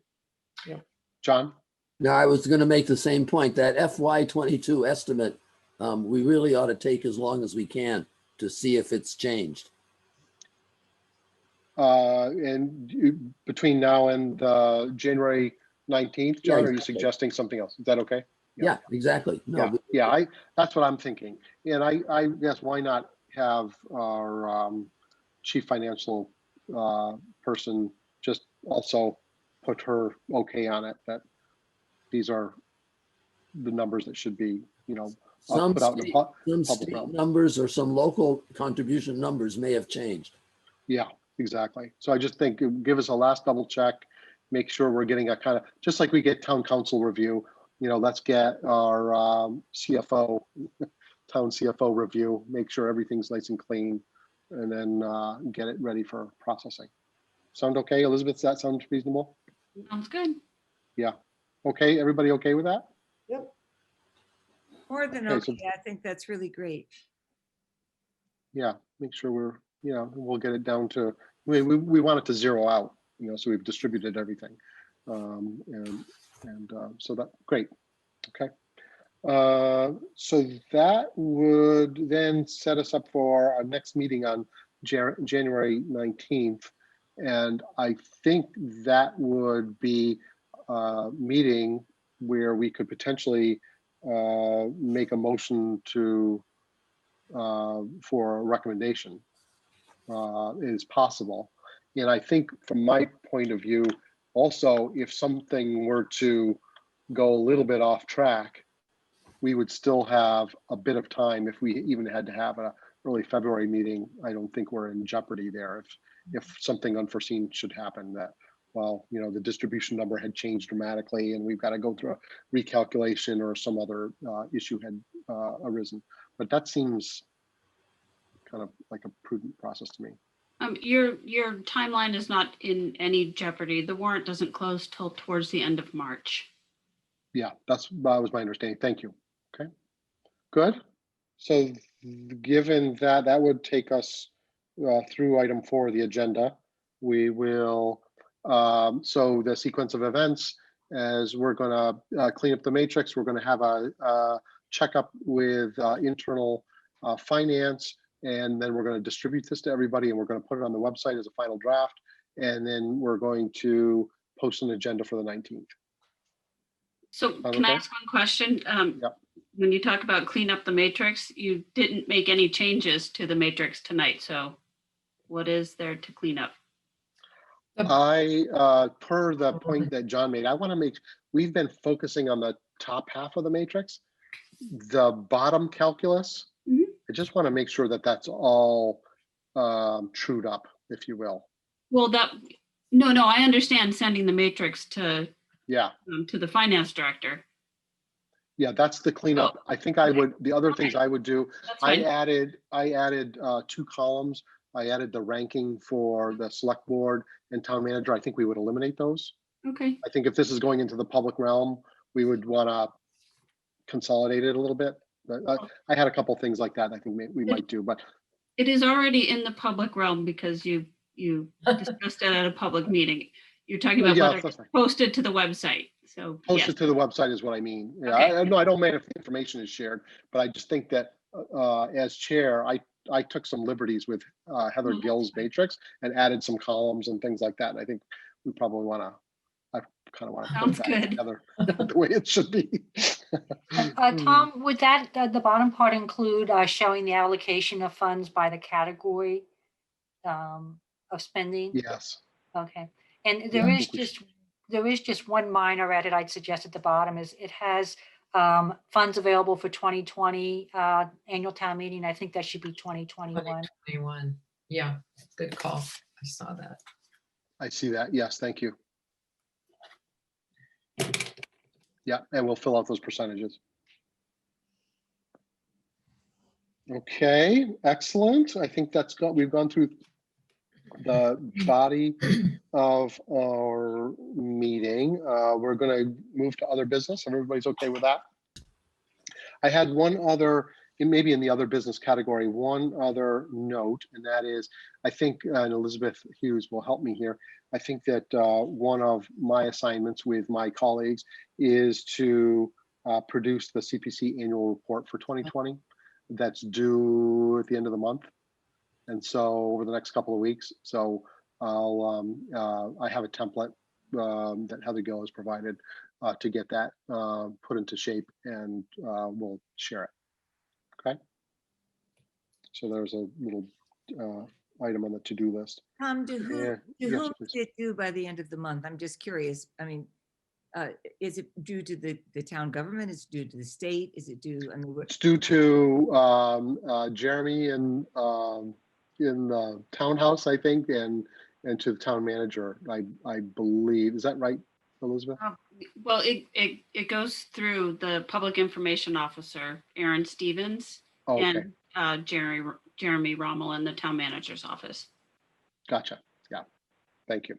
Yeah. John? No, I was going to make the same point. That FY22 estimate, we really ought to take as long as we can to see if it's changed. And between now and January 19th, John, are you suggesting something else? Is that okay? Yeah, exactly. No, That's what I'm thinking. And I guess why not have our chief financial person just also put her okay on it, that these are the numbers that should be, some put out in the public state realm. numbers or some local contribution numbers may have changed. Yeah, exactly. So I just think give us a last double check, make sure we're getting a kind of, just like we get town council review, let's get our CFO, town CFO review, make sure everything's nice and clean, and then get it ready for processing. Sound okay, Elizabeth? Does that sound reasonable? Sounds good. Yeah. Okay, everybody okay with that? Yep. More than Okay, okay. I think that's really great. Yeah, make sure we're, we'll get it down to, we want it to zero out, so we've distributed everything. So that, great. Okay. So that would then set us up for our next meeting on January 19th. And I think that would be a meeting where we could potentially make a motion to for a recommendation is possible. And I think from my point of view, also, if something were to go a little bit off track, we would still have a bit of time. If we even had to have an early February meeting, I don't think we're in jeopardy there. If something unforeseen should happen, that, well, the distribution number had changed dramatically and we've got to go through a recalculation or some other issue had arisen. But that seems kind of like a prudent process to me. Your timeline is not in any jeopardy. The warrant doesn't close till towards the end of March. Yeah, that was my understanding. Thank you. Okay, good. So given that, that would take us through item 4 of the agenda. We will, so the sequence of events, as we're going to clean up the matrix, we're going to have a checkup with internal finance, and then we're going to distribute this to everybody, and we're going to put it on the website as a final draft, and then we're going to post an agenda for the 19th. So can I ask one question? Yep. when you talk about clean up the matrix, you didn't make any changes to the matrix tonight. So what is there to clean up? Per the point that John made, I want to make, we've been focusing on the top half of the matrix, the bottom calculus. I just want to make sure that that's all trued up, if you will. Well, no, I understand sending the matrix to the finance director. Yeah, that's the cleanup. I think I would, the other things I would do, I added 2 columns. I added the ranking for the select board and town manager. I think we would eliminate those. Okay. I think if this is going into the public realm, we would want to consolidate it a little bit. But I had a couple things like that I think we might do, but it is already in the public realm because you discussed it at a public meeting. You're talking about whether it's posted to the website. So posted to the website is what I mean. Yeah, okay. I don't mind if the information is shared, but I just think that as chair, I took some liberties with Heather Gill's matrix and added some columns and things like that. And I think we probably want to, I kind of want to put that together the way it should be. Tom, would that, the bottom part include showing the allocation of funds by the category of spending? Yes. Okay. And there is just one minor edit I'd suggest at the bottom is it has funds available for 2020 annual town meeting. I think that should be 2021. 2021. Yeah, good call. I saw that. I see that. Yes, thank you. Yeah, and we'll fill out those percentages. Okay, excellent. I think we've gone through the body of our meeting. We're going to move to other business. Everybody's okay with that? I had one other, maybe in the other business category, one other note, and that is, I think, and Elizabeth Hughes will help me here. I think that one of my assignments with my colleagues is to produce the CPC Annual Report for 2020 that's due at the end of the month. And so over the next couple of weeks, so I have a template that Heather Gill has provided to get that put into shape, and we'll share it. Okay. So there's a little item on the to-do list. Tom, to whom is it due by the end of the month? I'm just curious. I mean, is it due to the town government? Is it due to the state? Is it due? I mean, it's due to Jeremy and in the townhouse, I think, and to the town manager, I believe. Is that right, Elizabeth? Well, it goes through the public information officer, Aaron Stevens, and Jeremy Rommel in the town manager's office. Gotcha. Yeah. Thank you.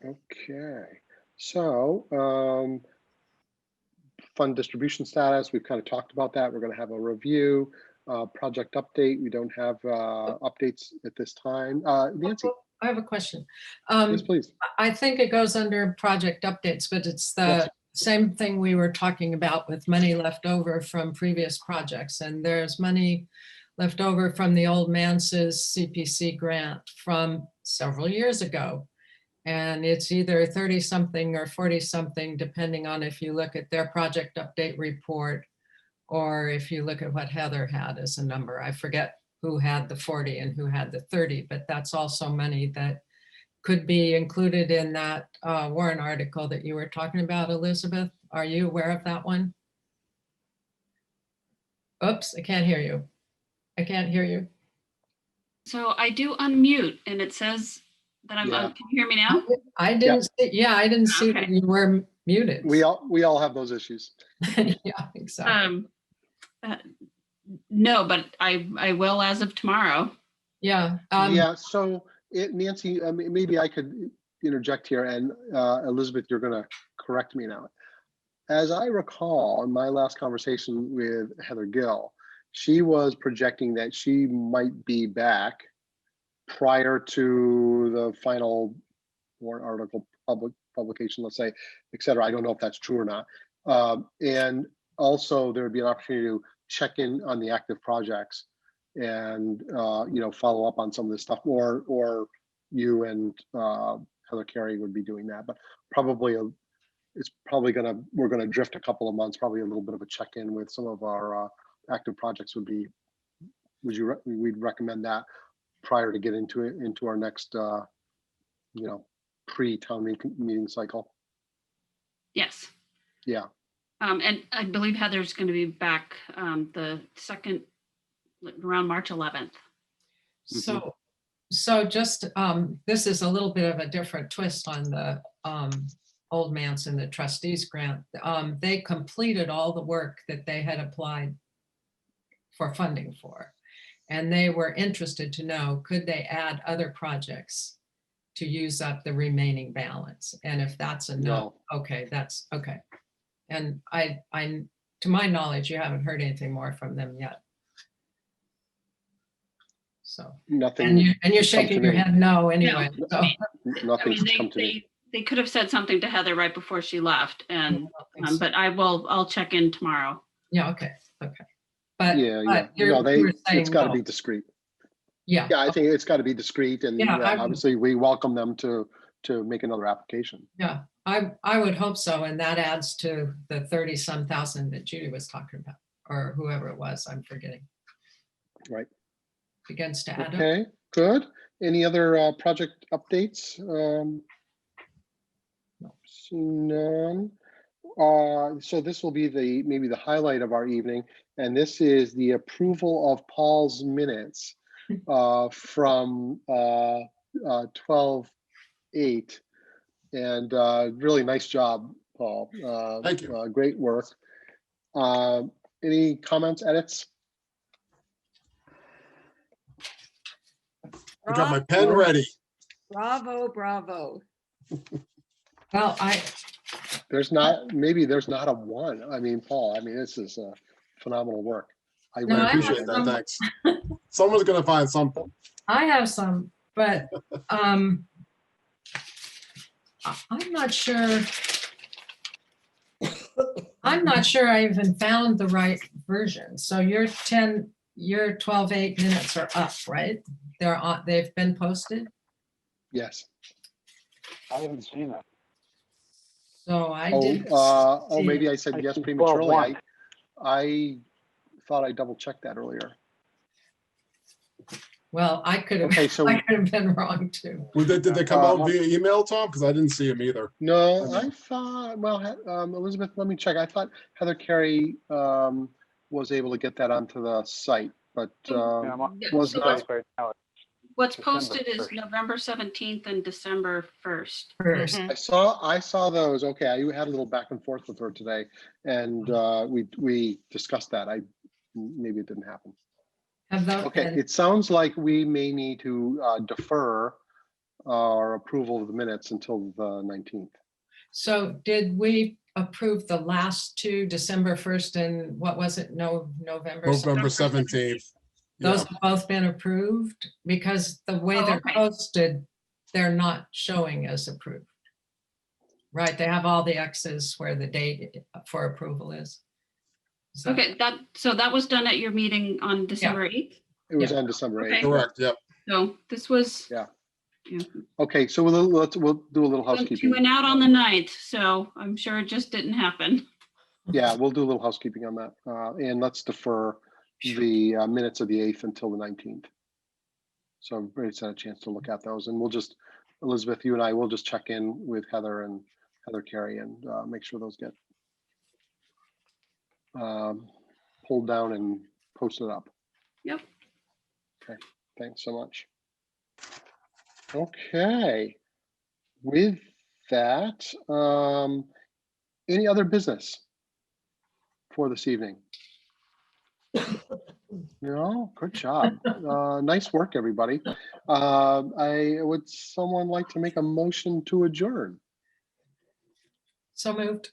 Okay. So fund distribution status, we've kind of talked about that. We're going to have a review. Project update. We don't have updates at this time. Nancy. I have a question. Yes, please. I think it goes under project updates, but it's the same thing we were talking about with money left over from previous projects. And there's money left over from the old Manses CPC grant from several years ago. And it's either 30 something or 40 something, depending on if you look at their project update report, or if you look at what Heather had as a number. I forget who had the 40 and who had the 30, but that's also money that could be included in that warrant article that you were talking about, Elizabeth. Are you aware of that one? Oops, I can't hear you. I can't hear you. So I do unmute and it says that I'm on. Can you hear me now? I didn't see, I didn't see that you were muted. We all have those issues. Yeah, exactly. No, but I will as of tomorrow. Yeah. So Nancy, maybe I could interject here, and Elizabeth, you're going to correct me now. As I recall, in my last conversation with Heather Gill, she was projecting that she might be back prior to the final warrant article publication, let's say, et cetera. I don't know if that's true or not. And also there would be an opportunity to check in on the active projects and follow up on some of this stuff, or you and Heather Carey would be doing that, but probably it's probably we're gonna drift a couple of months, probably a little bit of a check-in with some of our active projects we'd recommend that prior to getting into our next, pre-town meeting cycle. Yes. Yeah. And I believe Heather's going to be back the second, around March 11th. So just, this is a little bit of a different twist on the Old Manson, the trustees grant. They completed all the work that they had applied for funding for. And they were interested to know, could they add other projects to use up the remaining balance? And if that's a no, okay, that's okay. And I, to my knowledge, you haven't heard anything more from them yet. So nothing. And you're shaking your head no anyway. No. So. Nothing's come to me. They could have said something to Heather right before she left, and but I'll check in tomorrow. Yeah. Okay. But it's got to be discreet. Yeah. I think it's got to be discreet, and obviously we welcome them to make another application. Yeah, I would hope so, and that adds to the 30-some thousand that Judy was talking about, or whoever it was. I'm forgetting. Right. Begins to add up. Okay. Good. Any other project updates? See none. So this will be maybe the highlight of our evening, and this is the approval of Paul's minutes from 12/8, and really nice job, Paul. Thank you. Great work. Any comments, edits? I got my pen ready. Bravo, bravo. Well, there's not a one. I mean, Paul, this is phenomenal work. I really appreciate that. Thanks. Someone's going to find something. I have some, but I'm not sure. I'm not sure I even found the right version. So your 12/8 minutes are up, right? They've been posted? Yes. I haven't seen it. So I did. Maybe I said yes prematurely. I thought I double checked that earlier. Well, I could have. Okay, so I could have been wrong too. Did they come out via email, Tom? Because I didn't see them either. No, I thought. Well, Elizabeth, let me check. I thought Heather Carey was able to get that onto the site, but was not. What's posted is November 17th and December 1st. I saw those. Okay, I had a little back and forth with her today, and we discussed that. Maybe it didn't happen. Okay, it sounds like we may need to defer our approval of the minutes until the 19th. So did we approve the last two, December 1st and what was it? November 17th. Those have both been approved, because the way they're posted, they're not showing as approved. Right, they have all the X's where the date for approval is. Okay, so that was done at your meeting on December 8th? It was on December 8th. Correct, yep. So this was. Yeah. Okay, so we'll do a little housekeeping. You went out on the 9th, so I'm sure it just didn't happen. Yeah, we'll do a little housekeeping on that. And let's defer the minutes of the 8th until the 19th. So everybody's had a chance to look at those, and we'll just, Elizabeth, you and I will just check in with Heather and Heather Carey and make sure those get pulled down and posted up. Yep. Okay, thanks so much. Okay, with that, any other business for this evening? No, good job. Nice work, everybody. Would someone like to make a motion to adjourn? So moved.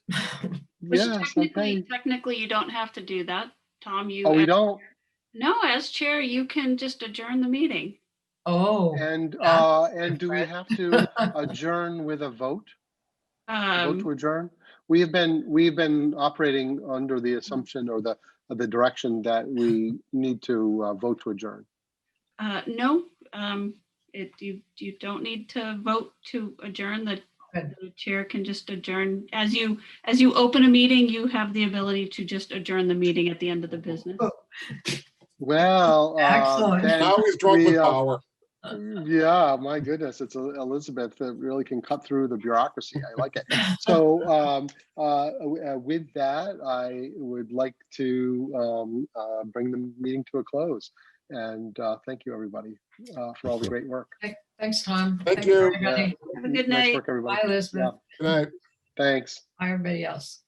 Yes. Technically, you don't have to do that, Tom. We don't? No, as chair, you can just adjourn the meeting. Oh. And do we have to adjourn with a vote? Vote to adjourn? We've been operating under the assumption or the direction that we need to vote to adjourn. No, you don't need to vote to adjourn. Good. The chair can just adjourn. As you open a meeting, you have the ability to just adjourn the meeting at the end of the business. Well, Excellent. then Now he's drunk with power. yeah, my goodness, it's Elizabeth that really can cut through the bureaucracy. I like it. So with that, I would like to bring the meeting to a close. And thank you, everybody, for all the great work. Thanks, Tom. Thank you. Everybody. Have a good Nice night. work, everybody. Bye, Elizabeth. Yeah, Good night. thanks. Bye, everybody else.